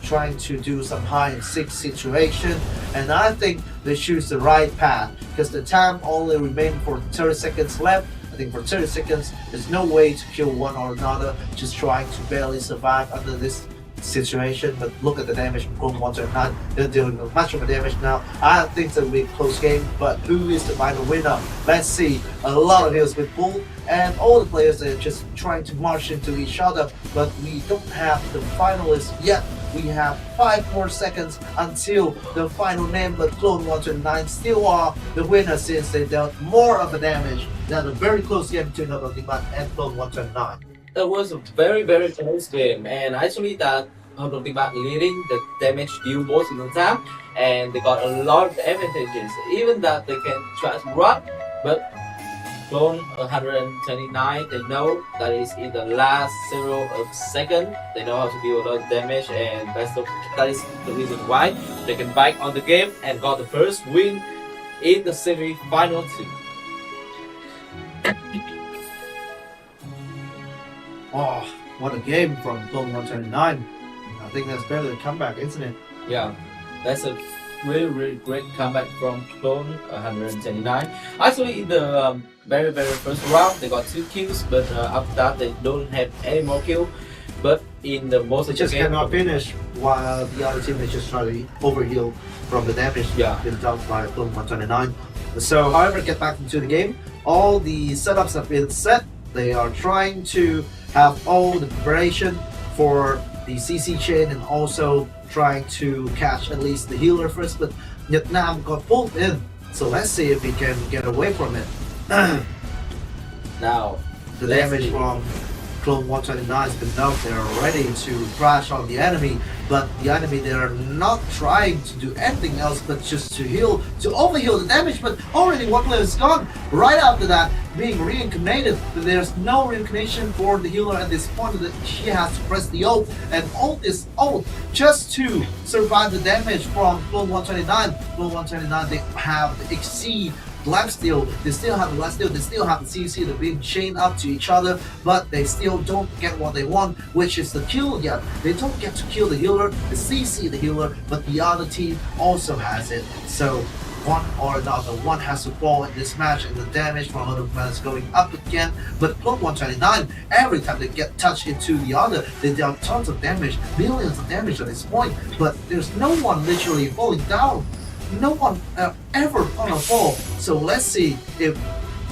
trying to do some hide-and-seek situation, and I think they choose the right path because the time only remains for 30 seconds left. I think for 30 seconds, there's no way to kill one or another, just trying to barely survive under this situation. But look at the damage from Clone 129. They're dealing with much of the damage now. I think it will be a close game, but who is the final winner? Let's see. A lot of heals been pulled, and all the players are just trying to march into each other, but we don't have the finalists yet. We have 5 more seconds until the final name, but Clone 129 still are the winner since they dealt more of the damage than a very close game between Thien and Clone 129. It was a very close game, and actually that Thien leading the damage deal most of the time, and they got a lot of advantages. Even that they can try to run, but Clone 129, they know that is in the last 0 seconds. They know how to deal a lot of damage, and that is the reason why they can bite on the game and got the first win in the semi-final 2. Oh, what a game from Clone 129. I think that's better than comeback, isn't it? Yeah, that's a really great comeback from Clone 129. Actually, in the very first round, they got 2 kills, but after that, they don't have any more kills. But in the most They of the just game, cannot finish while the other team is just trying to overheal from the damage been dealt by Clone 129. So, however, get back into the game. All the setups have been set. They are trying to have all the preparation for the CC chain and also trying to catch at least the healer first, but Vietnam got pulled in. So let's see if he can get away from it. now The damage from Clone 129 has been dealt. They are ready to crash on the enemy, but the enemy, they are not trying to do anything else but just to heal, to overheal the damage. But already one player is gone. Right after that, being reincarnated, but there's no reincarnation for the healer at this point. That she has to press the ult, and ult is ult just to survive the damage from Clone 129. Clone 129, they have the 𝐋𝐸 lifesteal, they still have the lifesteal, they still have the CC, they're being chained up to each other, but they still don't get what they want, which is the kill yet. They don't get to kill the healer, the CC the healer, but the other team also has it. So one or another, one has to fall in this match, and the damage from other man is going up again. But Clone 129, every time they get touched into the other, they deal tons of damage, millions of damage at this point, but there's no one literally falling down. No one ever gonna fall. So let's see if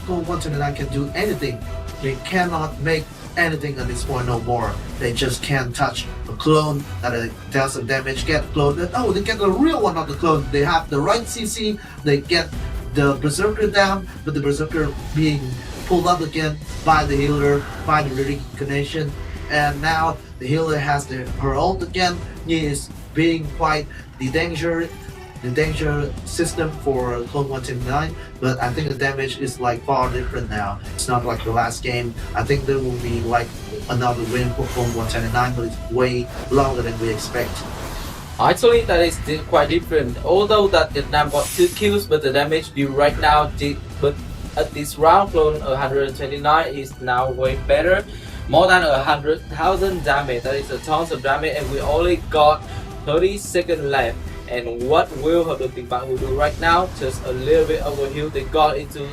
Clone 129 can do anything. They cannot make anything at this point no more. They just can't touch a clone that does some damage, get a clone. Oh, they get the real one of the clone. They have the right CC, they get the Berserker down, but the Berserker being pulled up again by the healer, by the reincarnation. And now the healer has her ult again. He is being quite the danger system for Clone 129, but I think the damage is like far different now. It's not like the last game. I think there will be like another win for Clone 129, but it's way longer than we expect. Actually, that is quite different. Although that Vietnam got 2 kills, but the damage due right now, but at this round, Clone 129 is now way better. More than 100,000 damage. That is a tons of damage, and we only got 30 seconds left. And what will 𝐓𝐷 will do right now? Just a little bit overheal. They got into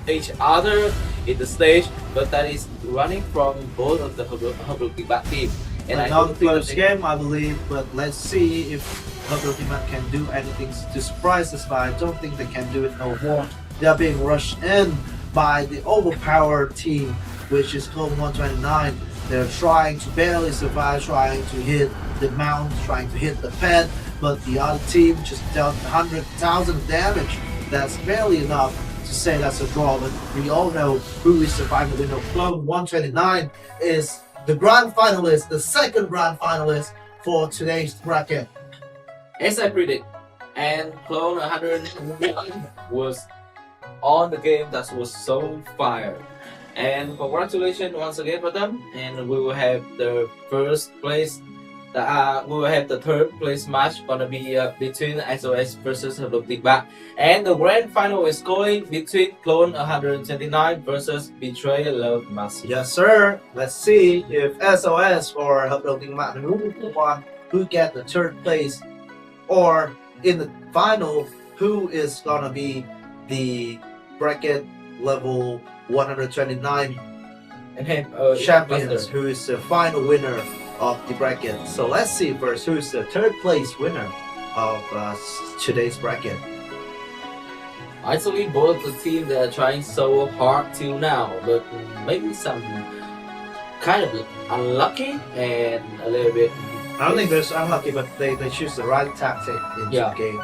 each other in the stage, but that is running from both of the 𝐓𝐷 team. And another close game, I believe, but let's see if 𝐓𝐷 can do anything to surprise us. But I don't think they can do it no more. They are being rushed in by the overpowered team, which is Clone 129. They're trying to barely survive, trying to hit the mount, trying to hit the pet, but the other team just dealt 100,000 damage. That's barely enough to say that's a draw, but we all know who is the final winner. Clone 129 is the grand finalist, the second grand finalist for today's bracket. As I predict, and Clone 109 was on the game that was so fire. And congratulations once again for them, and we will have the first place. We will have the third place match gonna be between SOS versus 𝐓𝐷, and the grand final is going between Clone 129 versus Betray Love Mercy. Yes, sir. Let's see if SOS or 𝐓𝐷 who get the third place, or in the final, who is gonna be the bracket level 129 and have champions, who is the final winner of the bracket. So let's see first who's the third place winner of today's bracket. Actually, both the teams that are trying so hard till now, but maybe some kind of unlucky and a little bit. I don't think there's unlucky, but they choose the right tactic in the game.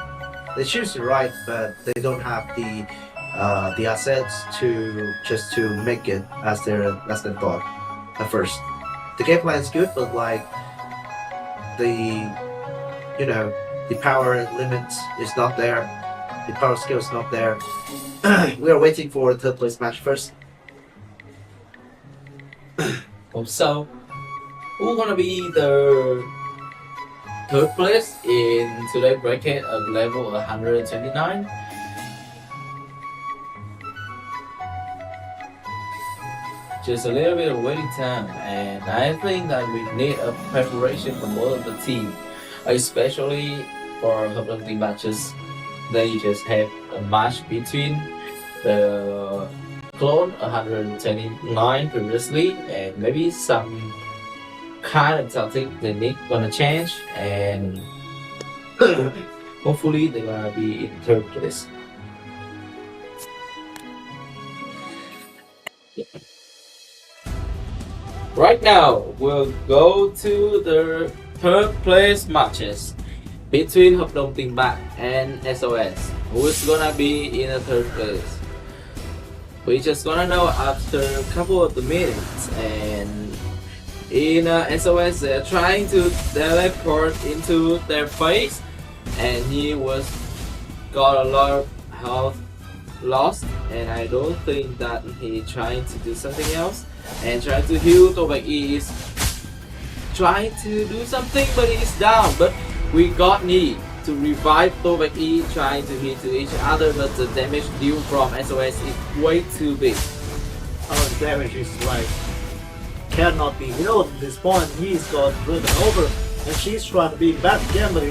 They choose the right, but they don't have the assets to make it as their thought at first. The game plan is good, but like the power limit is not there. The power skill is not there. We are waiting for the third place match first. So, who's gonna be the third place in today's bracket of level 129? Just a little bit of waiting time, and I think that we need a preparation from all of the team, especially for 𝐓𝐷 matches. They just have a match between the Clone 129 previously, and maybe some kind of tactic they gonna change, and hopefully they're gonna be in third place. Right now, we'll go to the third place matches between 𝐓𝐷 and SOS. Who's gonna be in the third place? We're just gonna know after a couple of the minutes. And in SOS, they're trying to teleport into their face, and he got a lot of health lost, and I don't think that he's trying to do something else. And trying to heal, 𝐃𝐄𝐒 is trying to do something, but he's down. But we got knee, to revive 𝐃𝐄𝐒, trying to hit to each other, but the damage due from SOS is way too big. Oh, the damage is like cannot be healed at this point. He's got driven over, and she's trying to be back again, but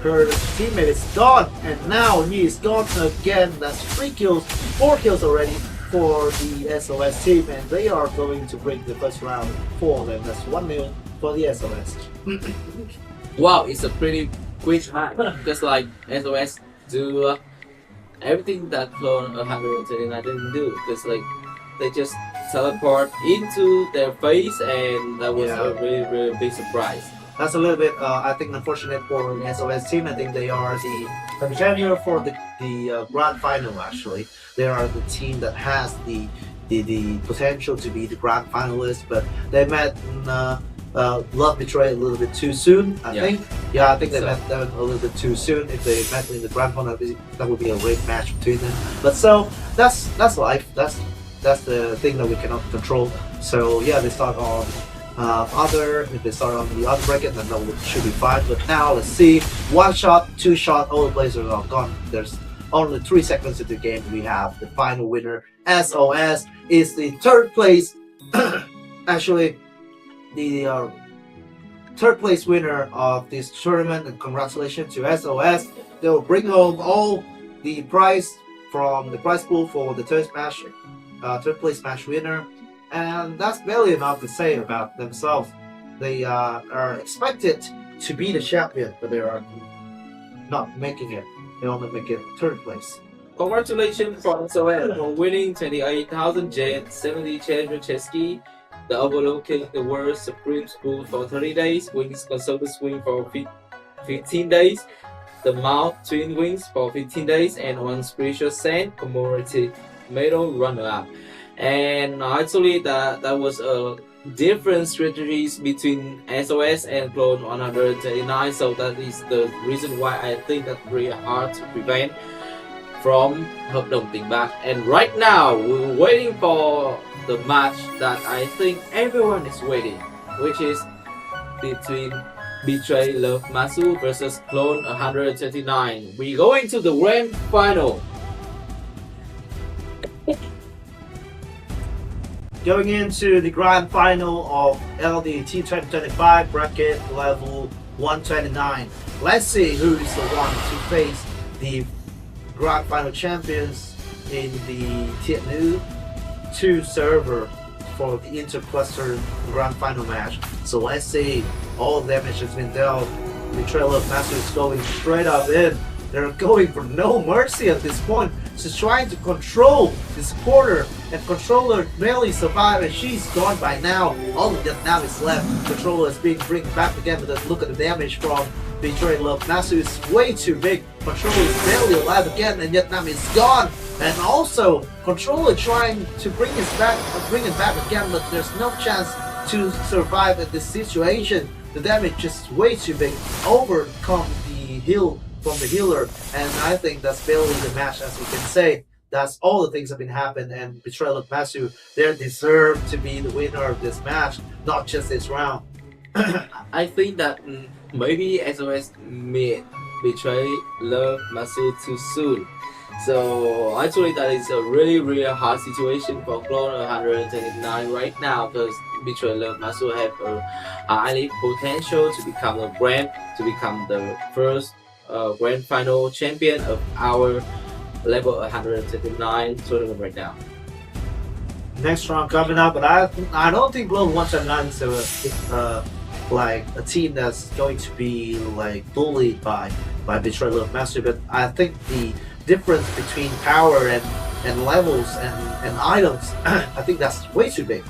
her teammate is gone, and now he is gone again. That's 3 kills, 4 kills already for the SOS team, and they are going to break the first round for them. That's 1-0 for the SOS. Wow, it's a pretty quick hack, just like SOS do everything that Clone 139 didn't do. Because like they just teleport into their face, and that was a really big surprise. That's a little bit, I think, unfortunate for the SOS team. I think they are the contender for the grand final. Actually, they are the team that has the potential to be the grand finalist, but they met Love Betray a little bit too soon. I think they met them a little bit too soon. If they met in the grand final, that would be a great match between them. But so that's life. That's the thing that we cannot control. So yeah, they start on if they start on the other bracket, then that should be fine. But now let's see, 1 shot, 2 shot, all the players are gone. There's only 3 seconds of the game. We have the final winner. SOS is the 3rd place. Actually, the 3rd place winner of this tournament, and congratulations to SOS. They will bring home all the prize from the prize pool for the 3rd place match winner. And that's barely enough to say about themselves. They are expected to be the champion, but they are not making it. They only make it 3rd place. Congratulations for SOS for winning 28,000 jade, 70 𝐃𝐄𝐒𝐓, the overlooking the world supreme school for 30 days, wings consultant swing for 15 days, the mouth twin wings for 15 days, and 1 spiritual sand community medal runner-up. And actually that was a different strategies between SOS and Clone 139, so that is the reason why I think that's really hard to prevent from Hợp Đồng Tiền Bạc. And right now we're waiting for the match that I think everyone is waiting, which is between Betray Love Masu versus Clone 139. We're going to the grand final. Going into the grand final of LDT 2025 bracket level 129. Let's see who is the one to face the grand final champions in the Thien Nu 2 server for the intercluster grand final match. So let's see. All damage has been dealt. Betrayal of Master is going straight up in. They're going for no mercy at this point. She's trying to control this corner, and Controller barely survived, and she's gone by now. All of that now is left. Controller is being brought back again, but look at the damage from Betrayal of Master is way too big. Controller is barely alive again, and Vietnam is gone. And also, Controller trying to bring it back again, but there's no chance to survive at this situation. The damage is way too big. Overcome the heal from the healer, and I think that's barely the match, as we can say. That's all the things that have been happened, and Betrayal of Masu, they deserve to be the winner of this match, not just this round. I think that maybe SOS made Betray Love Masu too soon. So actually that is a really hard situation for Clone 139 right now, because Betray Love Masu have a highly potential to become the first grand final champion of our level 139 tournament right now. Next round coming up, but I don't think Global 179 is like a team that's going to be like bullied by Betrayal of Master, but I think the difference between power and levels and items, I think that's way too big.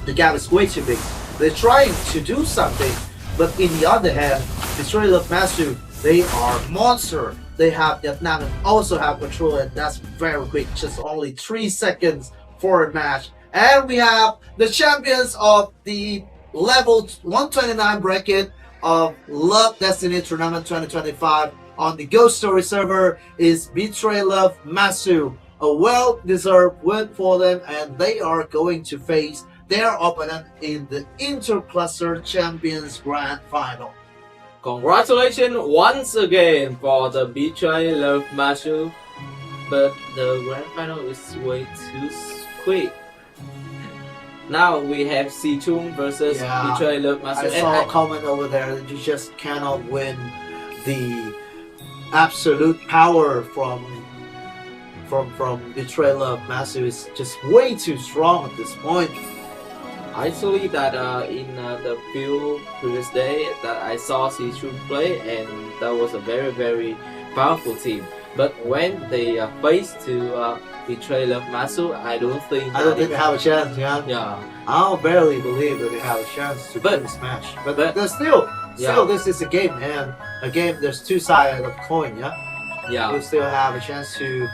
The gap is way too big. They're trying to do something, but in the other hand, Betrayal of Master, they are monster. They have Vietnam and also have control, and that's very quick, just only 3 seconds for a match. And we have the champions of the level 129 bracket of Love Destiny Tournament 2025 on the Ghost Story server is Betray Love Masu. A well-deserved win for them, and they are going to face their opponent in the Intercluster Champions Grand Final. Congratulations once again for the Betray Love match, but the grand final is way too quick. Now we have 𝐶𝐄𝐒 versus Yeah, Betray Love match. I saw a comment over there that you just cannot win the absolute power from Betray Love. Masu is just way too strong at this point. Actually, that in the few previous day that I saw 𝐶𝐄𝐒 play, and that was a very powerful team. But when they face to Betray Love Masu, I don't think they have a chance. Yeah. I'll barely believe that they have a chance to win this match. But there's still this is a game, and a game there's two sides of the coin. Yeah. We still have a chance to.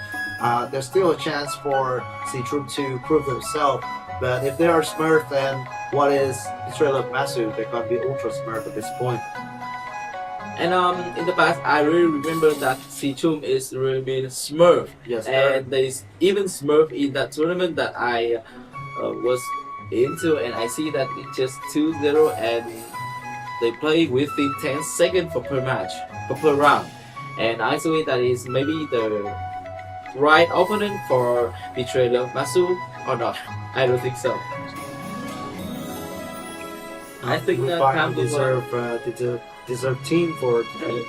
There's still a chance for 𝐶𝐄𝐒 to prove themselves. But if they are Smurf, then what is Betray Love Masu? They're gonna be Ultra Smurf at this point. And in the past, I really remember that 𝐶𝐄𝐒 is really been Smurf. Yes, and there is even Smurf in that tournament that I was into, and I see that it's just 2-0, and they play within 10 seconds per match, per round. And I think that is maybe the right opponent for Betray Love Masu or not. I don't think so. I think that Campbell deserve team for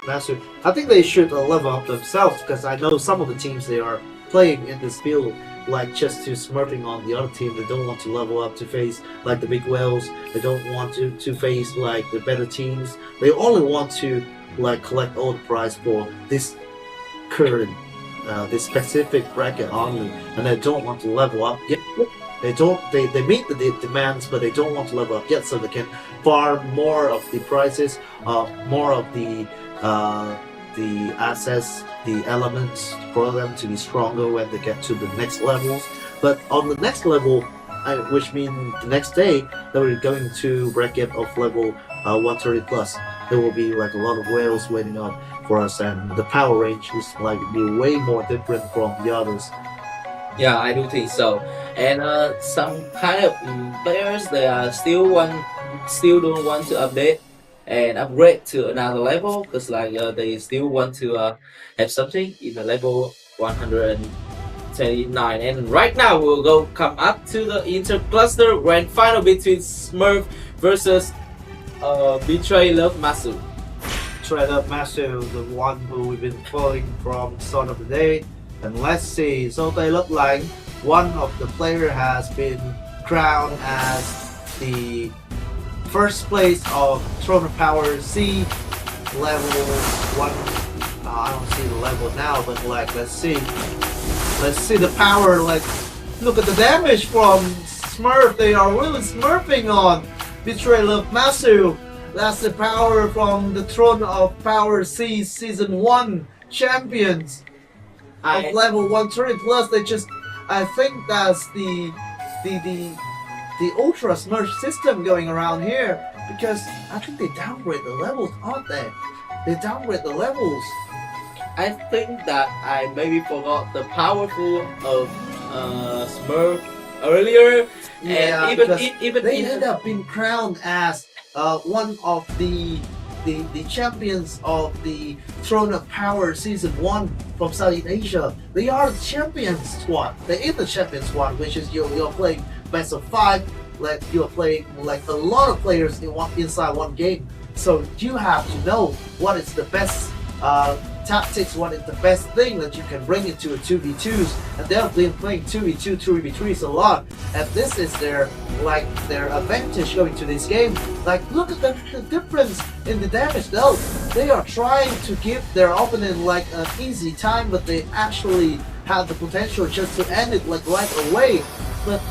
Masu. I think they should level up themselves, because I know some of the teams they are playing in this field like just to smurfing on the other team. They don't want to level up to face like the big whales. They don't want to face like the better teams. They only want to like collect all the prize for this current this specific bracket only, and they don't want to level up yet. They meet the demands, but they don't want to level up yet, so they can farm more of the prizes, more of the assets, the elements for them to be stronger when they get to the next levels. But on the next level, which means the next day, that we're going to bracket of level 130 plus. There will be like a lot of whales waiting up for us, and the power range is like be way more different from the others. Yeah, I do think so. And some kind of players, they are still don't want to update and upgrade to another level, because like they still want to have something in the level 129. And right now we'll come up to the intercluster grand final between Smurf versus Betray Love Masu. Betray Love Masu, the one who we've been following from the start of the day. And let's see, so they look like one of the player has been crowned as the first place of Throne of Power C level 1. I don't see the level now, but like let's see the power. Like look at the damage from Smurf. They are really smurfing on Betray Love Masu. That's the power from the Throne of Power C Season 1 champions of level 130 plus. They just, I think that's the Ultra Smurf system going around here, because I think they downgrade the levels, aren't they? They downgrade the levels. I think that I maybe forgot the powerful of Smurf earlier. Yeah, and even they end up being crowned as one of the champions of the Throne of Power Season 1 from Southeast Asia. They are the champion squad. They're in the champion squad, which is you're playing best of 5. Like you're playing like a lot of players inside one game. So you have to know what is the best tactics, what is the best thing that you can bring into a 2v2s, and they've been playing 2v2, 2v3s a lot, and this is their advantage going to this game. Like look at the difference in the damage though. They are trying to give their opponent like an easy time, but they actually have the potential just to end it like right away. But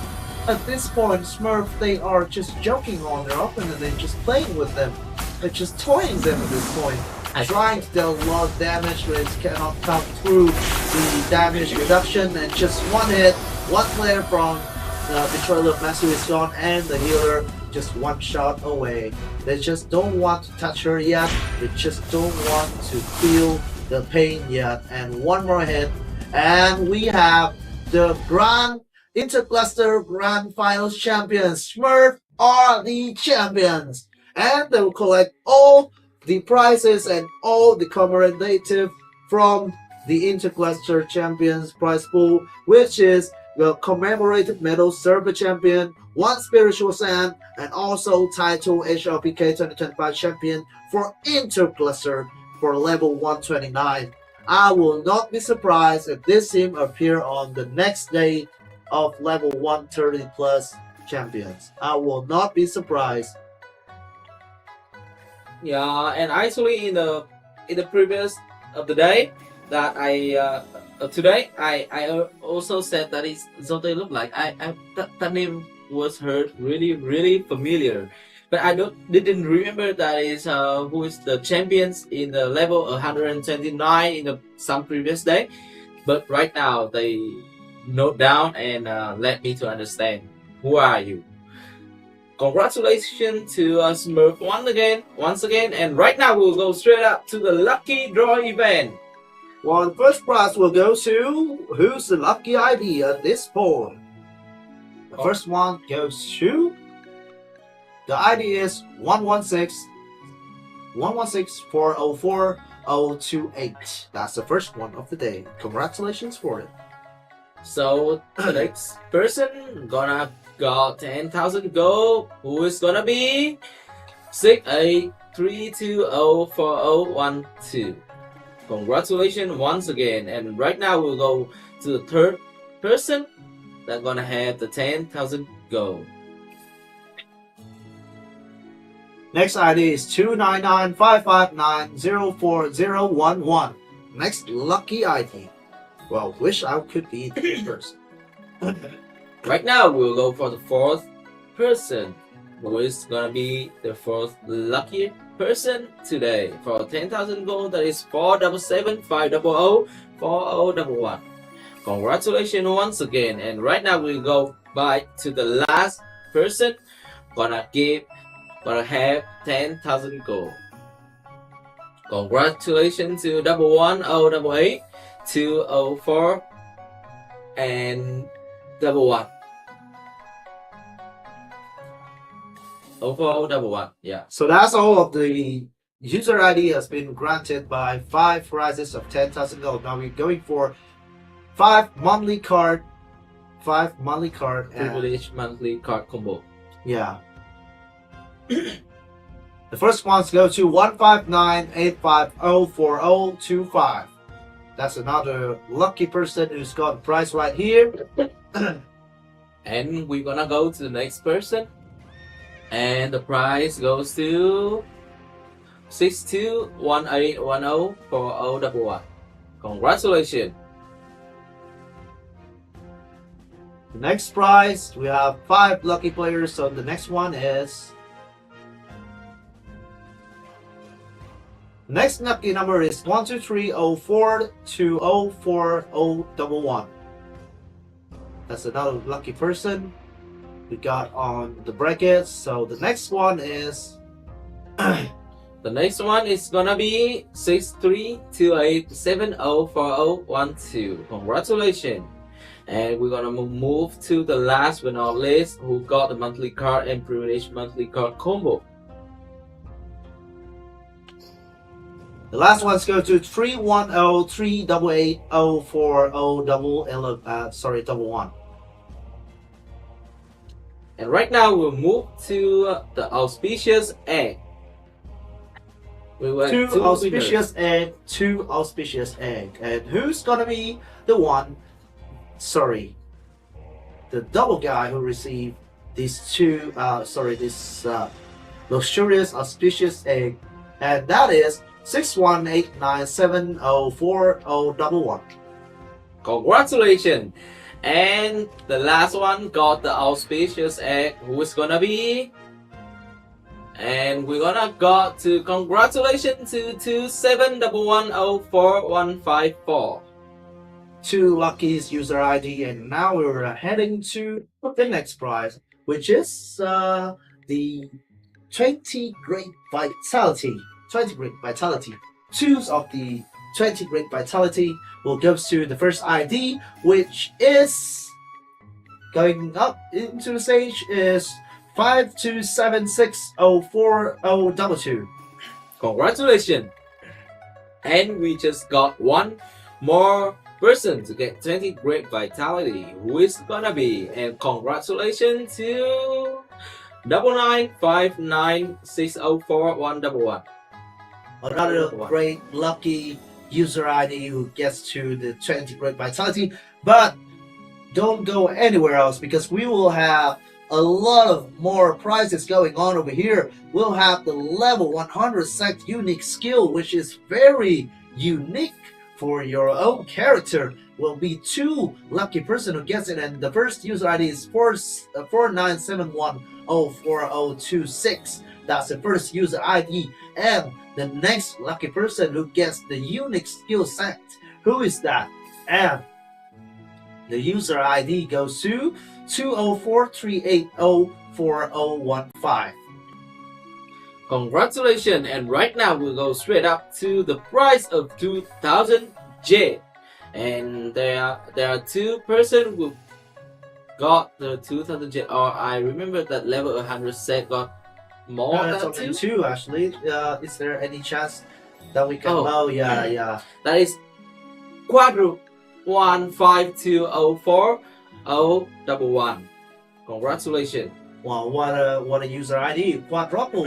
at this point, Smurf, they are just joking on their opponent and just playing with them. They're just toying them at this point. Trying to deal a lot of damage, but it cannot come through the damage reduction, and just one hit, one player from Betray Love Masu is gone, and the healer just one shot away. They just don't want to touch her yet. They just don't want to feel the pain yet. And one more hit, and we have the Grand Intercluster Grand Finals champions. Smurf are the champions, and they will collect all the prizes and all the commemorative from the Intercluster Champions prize pool, which is the commemorative medal Server Champion, 1 Spiritual Sand, and also title 𝐻𝐿PK 2025 Champion for Intercluster for level 129. I will not be surprised if this team appear on the next day of level 130 plus champions. I will not be surprised. Yeah, and actually in the previous of the day that today I also said that it's what they look like. That name was heard really familiar, but I didn't remember that is who is the champions in the level 129 in some previous day. But right now they note down and let me to understand who are you. Congratulations to Smurf once again, and right now we'll go straight up to the lucky draw event. Well, first prize will go to who's the lucky ID at this point. The first one goes to the ID is 116404028. That's the first one of the day. Congratulations for it. So the next person gonna got 10,000 gold. Who is gonna be 683204012. Congratulations once again. And right now we'll go to the third person that's gonna have the 10,000 gold. Next ID is 29955904011. Next lucky ID. Well, wish I could be the person. Right now we'll go for the fourth person, who is gonna be the fourth lucky person today for 10,000 gold. That is 477504011. Congratulations once again. And right now we'll go back to the last person gonna have 10,000 gold. Congratulations to 11088, 204, and 111. 0411, yeah. So that's all of the user ID has been granted by 5 prizes of 10,000 gold. Now we're going for 5 monthly card, and Privilege monthly card combo. yeah. The first ones go to 159850425. That's another lucky person who's got a prize right here. And we're gonna go to the next person, and the prize goes to 6218104011. Congratulations. The next prize, we have 5 lucky players. So the next one is, next lucky number is 12304204011. That's another lucky person we got on the brackets. So the next one is The next one is gonna be 6328704012. Congratulations. And we're gonna move to the last but not least, who got the monthly card and privilege monthly card combo. the last ones go to 31038804011. And right now we'll move to the auspicious egg. We went 2 auspicious winners. egg, 2 auspicious egg. And who's gonna be the one, the double guy who received these this luxurious auspicious egg, and that is 618970411. Congratulations. And the last one got the auspicious egg. Who is gonna be? And we're gonna go to congratulations to 2711041154. 2 lucky's user ID, and now we're heading to the next prize, which is the 20 Great Vitality. 20 Great Vitality. 2 of the 20 Great Vitality will go to the first ID, which is going up into the stage is 5276040022. Congratulations! And we just got one more person to get 20 great vitality. Who is gonna be? And congratulations to 99596041111. Another great lucky user ID who gets to the 20 great vitality. But don't go anywhere else, because we will have a lot of more prizes going on over here. We'll have the level 100 sect unique skill, which is very unique for your own character. Will be 2 lucky person who gets it, and the first user ID is 4971040026. That's the first user ID. And the next lucky person who gets the unique skill set, who is that? And the user ID goes to 20438040015. Congratulations! And right now we'll go straight up to the price of 2000 J. And there are 2 persons who got the 2000 J. Or I remember that level 100 set got more than 2 actually. Is there any chance that we can? Oh yeah. That is quadruple 152040011. Congratulations! Wow, what a user ID! Quadruple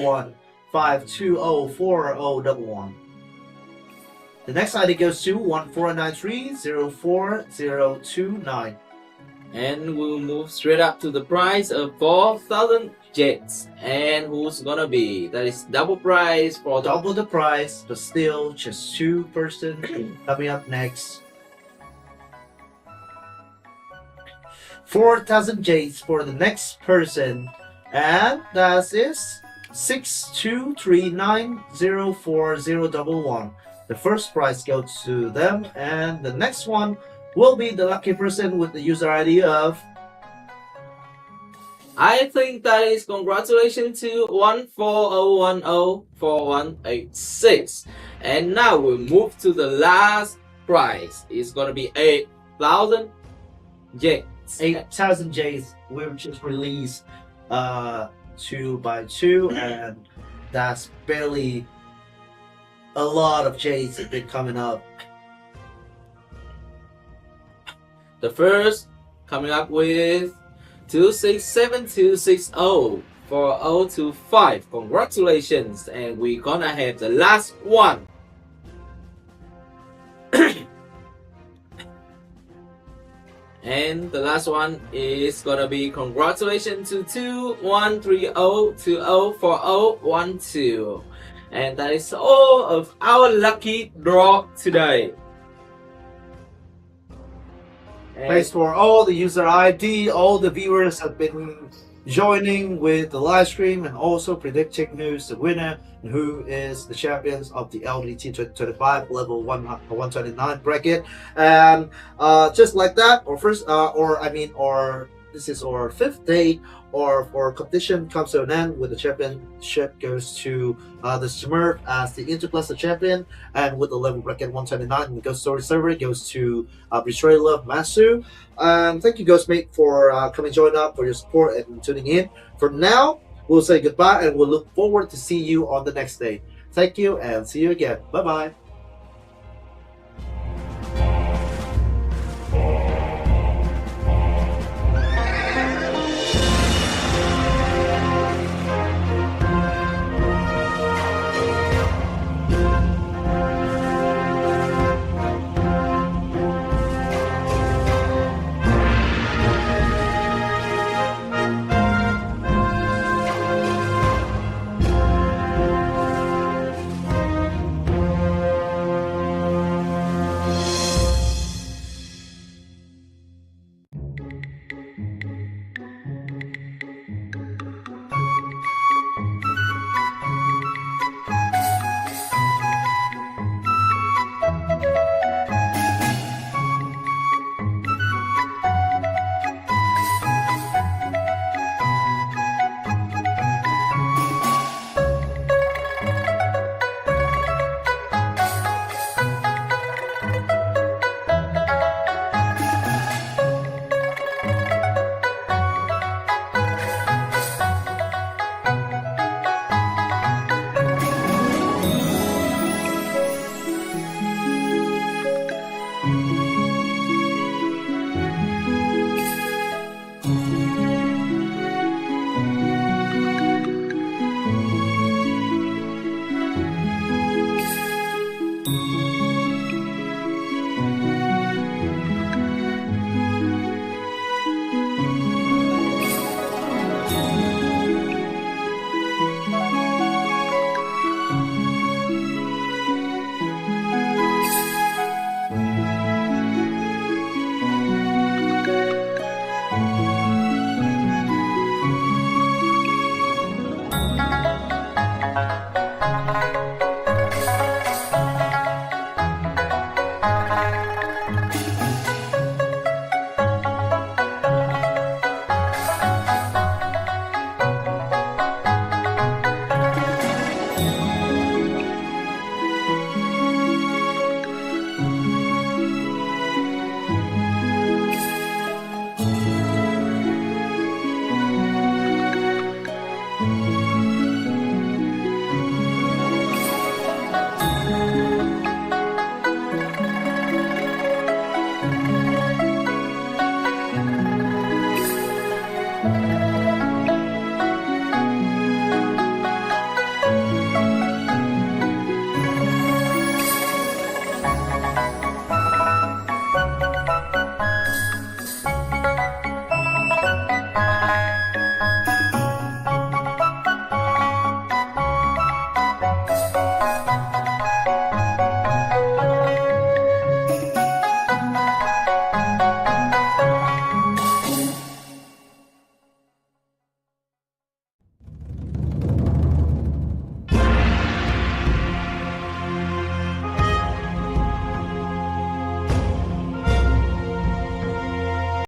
152040011. The next ID goes to 1493040029. And we'll move straight up to the price of 4000 jets. And who's gonna be? That is double price for double the price, but still just 2 persons coming up next. 4000 jades for the next person, and that is 6239040011. The first prize goes to them, and the next one will be the lucky person with the user ID of, I think that is congratulations to 140104186. And now we'll move to the last prize. It's gonna be 8000 jets. 8000 jades, which is released 2 by 2, and that's barely a lot of jades have been coming up. The first coming up with 26726040025. Congratulations! And we're gonna have the last one. And the last one is gonna be congratulations to 2130204012. And that is all of our lucky draw today. Thanks for all the user ID. All the viewers have been joining with the live stream and also predicting who's the winner and who is the champions of the LDT 2025 level 129 bracket. And just like that, or this is our 5th day, or for competition comes to an end with the championship goes to the Smurf as the interclass champion, and with the level bracket 129 the Ghost Story server goes to Betray Love Masu. Thank you Ghostmate for coming join up, for your support and tuning in. For now, we'll say goodbye and we'll look forward to see you on the next day. Thank you and see you again. Bye bye.